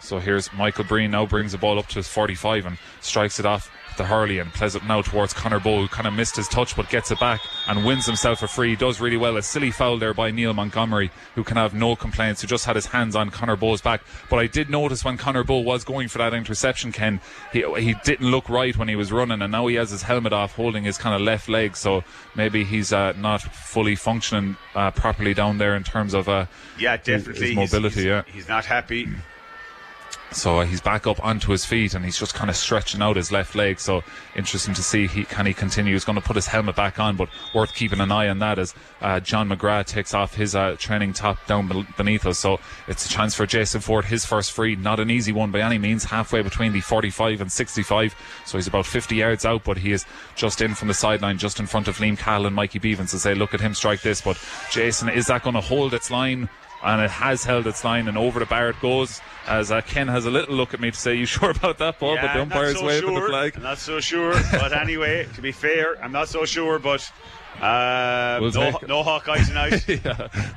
So here's Michael Breen now brings the ball up to his 45 and strikes it off the Hurley and plays it now towards Connor Bowe, who kind of missed his touch but gets it back and wins himself a free. Does really well. A silly foul there by Neil Montgomery, who can have no complaints, who just had his hands on Connor Bowe's back. But I did notice when Connor Bowe was going for that interception, Ken, he didn't look right when he was running, and now he has his helmet off holding his kind of left leg, so maybe he's not fully functioning properly down there in terms of definitely his mobility. He's not happy. So he's back up onto his feet and he's just kind of stretching out his left leg. So interesting to see can he continue. He's going to put his helmet back on, but worth keeping an eye on that as John McGrath takes off his training top down beneath us. So it's a chance for Jason Ford, his first free. Not an easy one by any means, halfway between the 45 and 65. So he's about 50 yards out, but he is just in from the sideline, just in front of Liam Cahill and Mikey Beavens to say, look at him strike this. But Jason, is that going to hold its line? And it has held its line, and over the bar it goes, as Ken has a little look at me to say, you sure about that ball? But the umpire's waving the flag. I'm not so sure, but anyway, to be fair, I'm not so sure, but no Hawkeye tonight.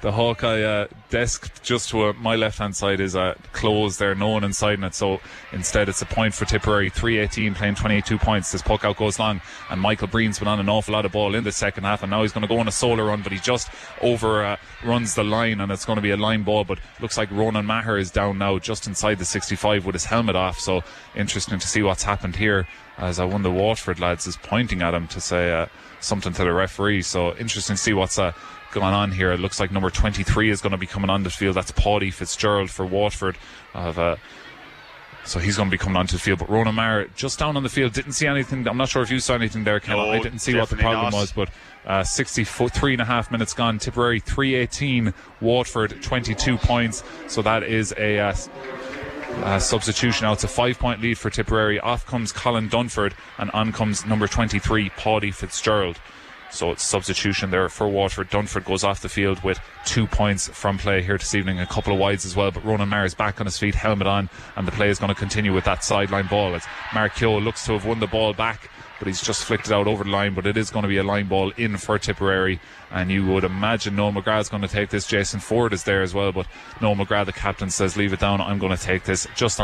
The Hawkeye desk just to my left hand side is closed there, no one inside in it, so instead it's a point for Tipperary. 3:18 playing 22 points. This puck out goes long, and Michael Breen's been on an awful lot of ball in the second half, and now he's going to go on a solo run, but he just runs the line, and it's going to be a line ball. But looks like Ronan Maher is down now just inside the 65 with his helmet off, so interesting to see what's happened here, as one of the Waterford lads is pointing at him to say something to the referee. So interesting to see what's going on here. It looks like number 23 is going to be coming on the field. That's Paddy Fitzgerald for Waterford. So he's going to be coming onto the field. But Ronan Maher just down on the field, didn't see anything. I'm not sure if you saw anything there, Ken. No, I didn't see what the problem was, but 3.5 minutes gone. Tipperary 3:18, Waterford 22 points. So that is a substitution now. It's a 5-point lead for Tipperary. Off comes Colin Dunford and on comes number 23 Paddy Fitzgerald. So it's substitution there for Waterford. Dunford goes off the field with 2 points from play here this evening, a couple of wides as well, but Ronan Maher is back on his feet, helmet on, and the play is going to continue with that sideline ball as Mark Keogh looks to have won the ball back, but he's just flicked it out over the line. But it is going to be a line ball in for Tipperary, and you would imagine Noel McGrath is going to take this. Jason Ford is there as well, but Noel McGrath, the captain, says leave it down, I'm going to take this. Just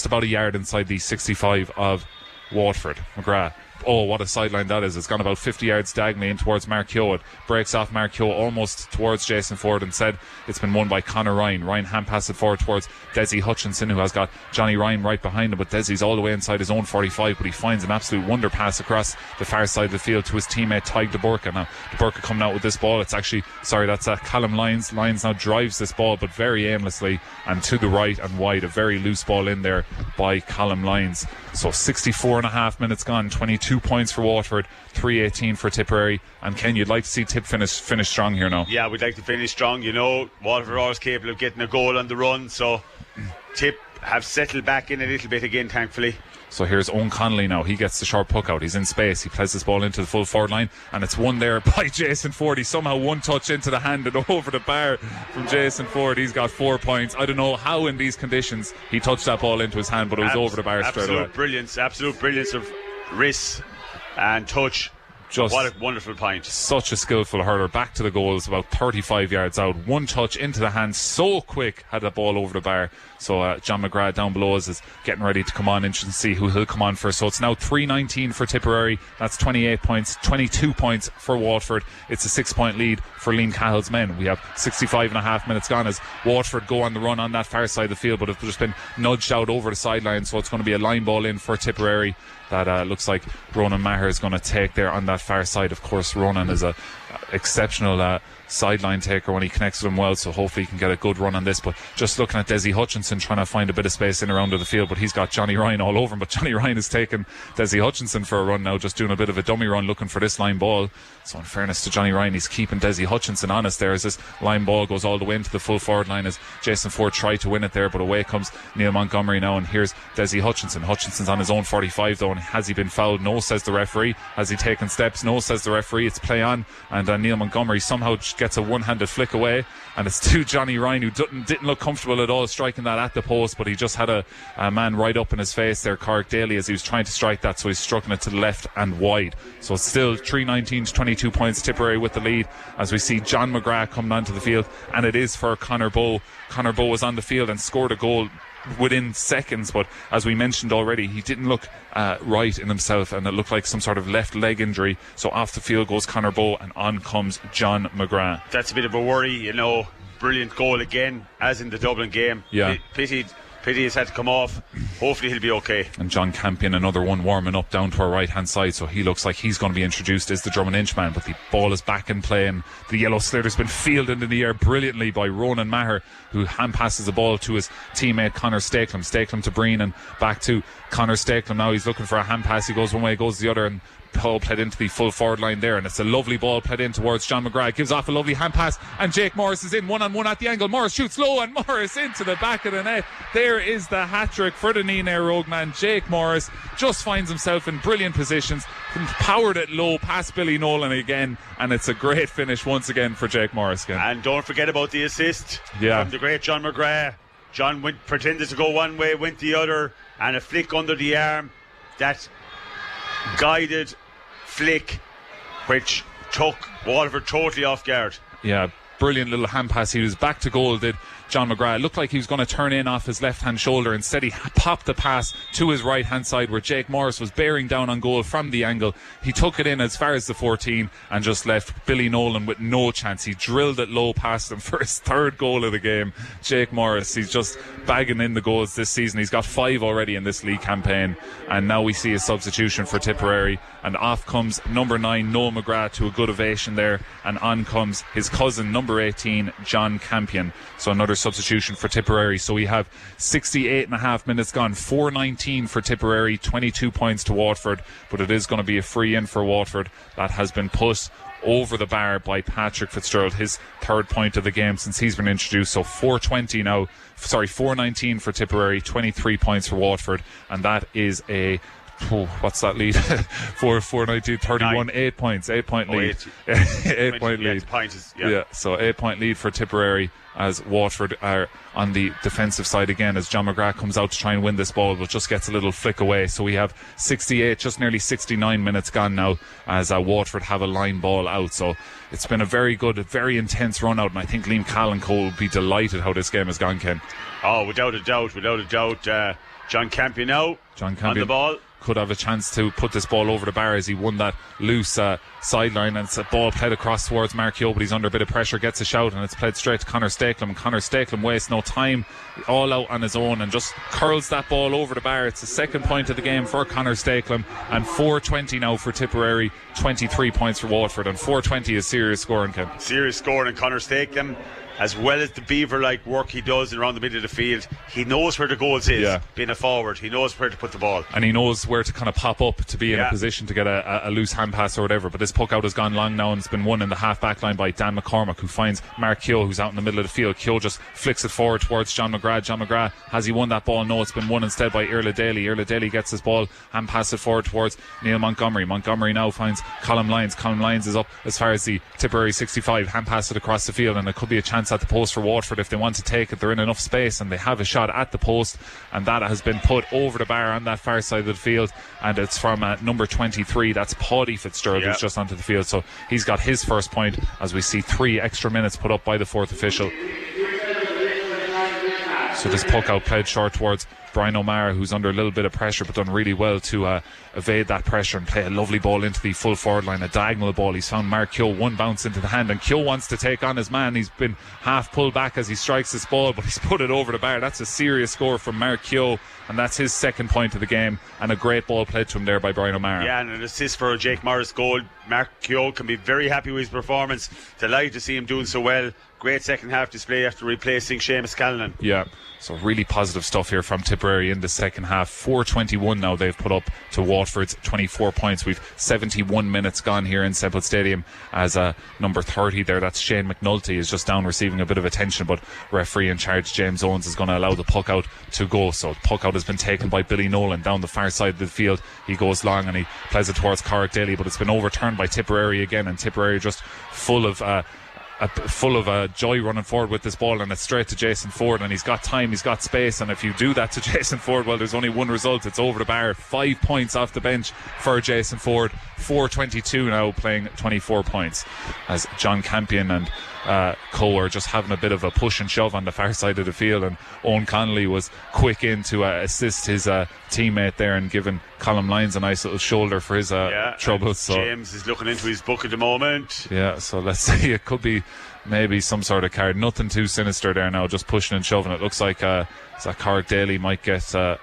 about a yard inside the 65 of Waterford. McGrath, oh, what a sideline that is. It's gone about 50 yards diagonally in towards Mark Keogh. It breaks off Mark Keogh almost towards Jason Ford, and said it's been won by Conor Ryan. Ryan hand passes it forward towards Desi Hutchinson, who has got Johnny Ryan right behind him, but Desi's all the way inside his own 45, but he finds an absolute wonder pass across the far side of the field to his teammate Tyg de Burka. Now de Burka coming out with this ball, it's actually, that's Callum Lyons. Lyons now drives this ball, but very aimlessly and to the right and wide. A very loose ball in there by Callum Lyons. So 64.5 minutes gone, 22 points for Waterford, 3:18 for Tipperary. And Ken, you'd like to see Tip finish strong here now? Yeah, we'd like to finish strong. You know, Waterford are always capable of getting a goal on the run, so Tip have settled back in a little bit again, thankfully. So here's Owen Connolly now. He gets the short puck out. He's in space. He plays this ball into the full forward line, and it's won there by Jason Ford. He somehow one touch into the hand and over the bar from Jason Ford. He's got 4 points. I don't know how in these conditions he touched that ball into his hand, but it was over the bar straight away. Absolute brilliance of wrist and touch. Just what a wonderful point. Such a skillful hurler. Back to the goals, about 35 yards out. One touch into the hand, so quick, had the ball over the bar. So John McGrath down below us is getting ready to come on. Interesting to see who he'll come on first. So it's now 3:19 for Tipperary. That's 28 points, 22 points for Waterford. It's a 6-point lead for Liam Cahill's men. We have 65.5 minutes gone as Waterford go on the run on that far side of the field, but have just been nudged out over the sideline. So it's going to be a line ball in for Tipperary. That looks like Ronan Maher is going to take there on that far side. Of course, Ronan is a exceptional sideline taker when he connects with him well, so hopefully he can get a good run on this. But just looking at Desi Hutchinson trying to find a bit of space in around the field, but he's got Johnny Ryan all over him. But Johnny Ryan is taking Desi Hutchinson for a run now, just doing a bit of a dummy run looking for this line ball. So in fairness to Johnny Ryan, he's keeping Desi Hutchinson honest there as this line ball goes all the way into the full forward line as Jason Ford tried to win it there, but away comes Neil Montgomery now, and here's Desi Hutchinson. Hutchinson's on his own 45 though, and has he been fouled? No, says the referee. Has he taken steps? No, says the referee. It's play on, and and Neil Montgomery somehow just gets a one-handed flick away, and it's to Johnny Ryan, who didn't look comfortable at all striking that at the post, but he just had a man right up in his face there, Carrick Daly, as he was trying to strike that, so he's striking it to the left and wide. So it's still 3-19 to 22 points, Tipperary with the lead, as we see John McGrath coming onto the field, and it is for Conor Bowe. Conor Bowe was on the field and scored a goal within seconds, but as we mentioned already, he didn't look right in himself, and it looked like some sort of left leg injury. So off the field goes Conor Bowe, and on comes John McGrath. That's a bit of a worry, you know. Brilliant goal again, as in the Dublin game. Yeah. Pity he's had to come off. Hopefully he'll be okay. And John Campion, another one warming up down to our right hand side, so he looks like he's going to be introduced as the Drummond Inchman. But the ball is back in play, and the yellow slitter's been fielded in the air brilliantly by Ronan Maher, who hand passes the ball to his teammate Conor Stakelum. Stakelum to Breen, and back to Conor Stakelum. Now he's looking for a hand pass. He goes one way, goes the other, and ball played into the full forward line there, and it's a lovely ball played in towards John McGrath. Gives off a lovely hand pass, and Jake Morris is in one-on-one at the angle. Morris shoots low, and Morris into the back of the net. There is the hat-trick for the Nene Rogue man. Jake Morris just finds himself in brilliant positions, powered it low past Billy Nolan again, and it's a great finish once again for Jake Morris again. And don't forget about the assist from the great John McGrath. John pretended to go one way, went the other, and a flick under the arm. That guided flick which took Waterford totally off guard. Yeah, brilliant little hand pass. He was back to goal, did John McGrath. It looked like he was going to turn in off his left hand shoulder. Instead he popped the pass to his right hand side, where Jake Morris was bearing down on goal from the angle. He took it in as far as the 14 and just left Billy Nolan with no chance. He drilled it low past him for his third goal of the game. Jake Morris, he's just bagging in the goals this season. He's got 5 already in this league campaign, and now we see a substitution for Tipperary, and off comes number 9 Noel McGrath to a good ovation there, and on comes his cousin number 18 John Campion. So another substitution for Tipperary. So we have 68.5 minutes gone, 4-19 for Tipperary, 22 points to Waterford, but it is going to be a free in for Waterford that has been put over the bar by Patrick Fitzgerald, his third point of the game since he's been introduced. So 4-19 for Tipperary, 23 points for Waterford, and that is a what's that lead? 4-19, 31, 8 points, 8 point lead. 8 point lead. So 8 point lead for Tipperary, as Waterford are on the defensive side again, as John McGrath comes out to try and win this ball, but just gets a little flick away. So we have 68, just nearly 69 minutes gone now, as Waterford have a line ball out. So it's been a very good, very intense run out, and I think Liam Callan-Cole will be delighted how this game has gone, Ken. Oh, without a doubt. John Campion now on the ball. Could have a chance to put this ball over the bar as he won that loose sideline, and it's a ball played across towards Mark Yo, but he's under a bit of pressure, gets a shout, and it's played straight to Conor Stakelum, and Conor Stakelum wastes no time, all out on his own, and just curls that ball over the bar. It's the second point of the game for Conor Stakelum, and 4-20 now for Tipperary, 23 points for Waterford, and 4-20 is serious scoring, Ken. Serious scoring, and Conor Stakelum, as well as the beaver-like work he does around the middle of the field, he knows where the goals is, being a forward. He knows where to put the ball. And he knows where to kind of pop up to be in a position to get a loose hand pass or whatever. But this puck out has gone long now, and it's been won in the half-back line by Dan McCormack, who finds Mark Keogh, who's out in the middle of the field. Keogh just flicks it forward towards John McGrath. John McGrath, has he won that ball? No, it's been won instead by Irla Daly. Irla Daly gets his ball, hand pass it forward towards Neil Montgomery. Montgomery now finds Colm Lyons. Colm Lyons is up as far as the Tipperary 65, hand pass it across the field, and it could be a chance at the post for Waterford if they want to take it. They're in enough space, and they have a shot at the post, and that has been put over the bar on that far side of the field, and it's from number 23, that's Paddy Fitzgerald, who's just onto the field. So he's got his first point, as we see 3 extra minutes put up by the fourth official. So this puck out played short towards Brian O'Mara, who's under a little bit of pressure, but done really well to evade that pressure and play a lovely ball into the full forward line, a diagonal ball. He's found Mark Keogh, one bounce into the hand, and Keogh wants to take on his man. He's been half pulled back as he strikes this ball, but he's put it over the bar. That's a serious score from Mark Keogh, and that's his second point of the game, and a great ball played to him there by Brian O'Mara. Yeah, and an assist for a Jake Morris goal. Mark Keogh can be very happy with his performance. Delighted to see him doing so well. Great second half display after replacing Seamus Callanan. Yeah, so really positive stuff here from Tipperary. Tipperary in the second half. 4:21 now they've put up to Waterford's 24 points. We've 71 minutes gone here in Semple Stadium as number 30 there, that's Shane McNulty, is just down receiving a bit of attention, but referee in charge James Owens is going to allow the puck out to go. So the puck out has been taken by Billy Nolan down the far side of the field. He goes long and he plays it towards Corrick Daly, but it's been overturned by Tipperary again, and Tipperary just full of joy running forward with this ball, and it's straight to Jason Ford, and he's got time, he's got space, and if you do that to Jason Ford, well, there's only one result, it's over the bar. 5 points off the bench for Jason Ford. 4:22 now, playing 24 points as John Campion and Co are just having a bit of a push and shove on the far side of the field, and Owen Connolly was quick in to assist his teammate there and giving Colm Lyons a nice little shoulder for his troubles. So James is looking into his book at the moment. Yeah, so let's see, it could be maybe some sort of card. Nothing too sinister there now, just pushing and shoving. It looks like Corrick Daly might get a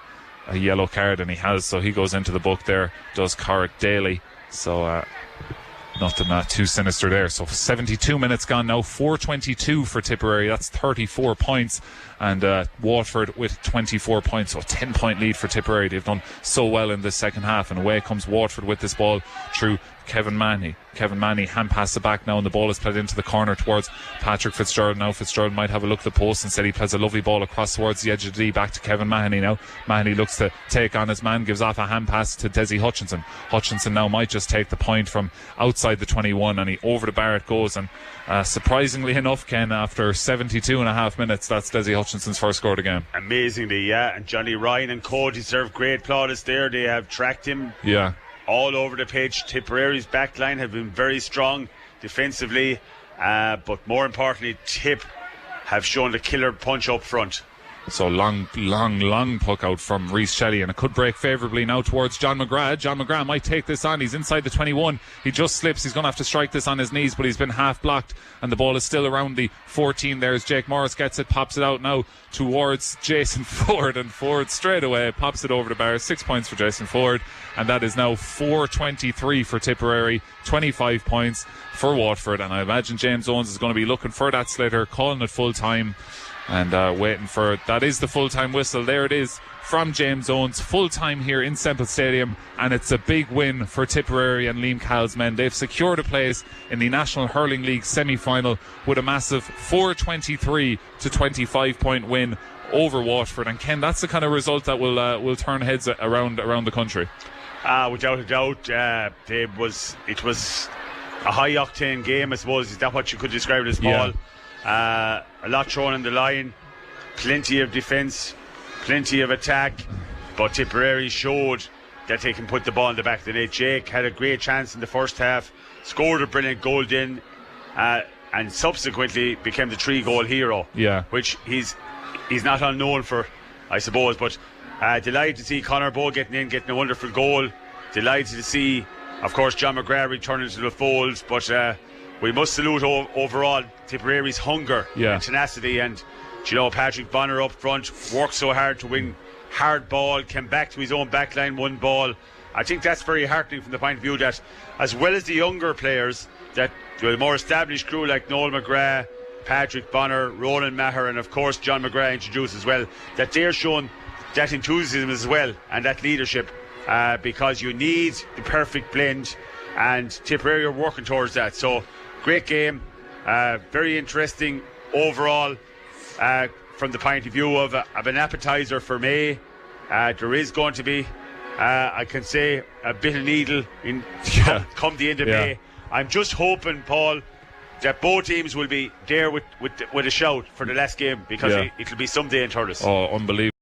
yellow card, and he has, so he goes into the book there, does Corrick Daly. So nothing too sinister there. So 72 minutes gone now. 4:22 for Tipperary, that's 34 points, and Waterford with 24 points, so a 10-point lead for Tipperary. They've done so well in this second half, and away comes Waterford with this ball through Kevin Manny. Kevin Manny hand pass the back now, and the ball is played into the corner towards Patrick Fitzgerald. Now Fitzgerald might have a look at the post, instead he plays a lovely ball across towards the edge of the D, back to Kevin Mahoney now. Mahoney looks to take on his man, gives off a hand pass to Desi Hutchinson. Hutchinson now might just take the point from outside the 21, and he over the bar it goes, and surprisingly enough, Ken, after 72 and a half minutes, that's Desi Hutchinson's first score of the game. Amazingly, yeah, and Johnny Ryan and Co deserve great plaudits there. They have tracked him all over the pitch. Tipperary's back line have been very strong defensively, but more importantly, Tip have shown the killer punch up front. So long puck out from Reece Shelley, and it could break favourably now towards John McGrath. John McGrath might take this on. He's inside the 21. He just slips. He's going to have to strike this on his knees, but he's been half blocked, and the ball is still around the 14 there as Jake Morris gets it, pops it out now towards Jason Ford, and Ford straight away pops it over the bar. 6 points for Jason Ford, and that is now 4:23 for Tipperary, 25 points for Waterford. And I imagine James Owens is going to be looking for that sliotar, calling it full time, and waiting for it. That is the full-time whistle. There it is from James Owens. Full-time here in Semple Stadium, and it's a big win for Tipperary and Liam Cahill's men. They've secured a place in the National Hurling League semi-final with a massive 4:23 to 25 point win over Waterford. And Ken, that's the kind of result that will turn heads around the country. Without a doubt, it was a high-octane game, I suppose. Is that what you could describe it as, Paul? Yeah. A lot thrown in the line, plenty of defence, plenty of attack, but Tipperary showed that they can put the ball in the back of the net. Jake had a great chance in the first half, scored a brilliant goal then, and subsequently became the 3-goal hero, which he's not unknown for, I suppose. But delighted to see Conor Bowe getting a wonderful goal. Delighted to see, of course, John McGrath returning to the fold, but we must salute overall Tipperary's hunger and tenacity, and Patrick Bonner up front worked so hard to win hard ball, came back to his own backline, won ball. I think that's very heartening from the point of view that, as well as the younger players, that the more established crew like Noel McGrath, Patrick Bonner, Roland Maher, and of course John McGrath introduced as well, that they're showing that enthusiasm as well and that leadership, because you need the perfect blend, and Tipperary are working towards that. So great game, very interesting overall, from the point of view of an appetizer for May. There is going to be, I can say, a bit of needle in come the end of May. I'm just hoping, Paul, that both teams will be there with a shout for the last game, because it'll be someday in Thurles. Oh, unbelievable.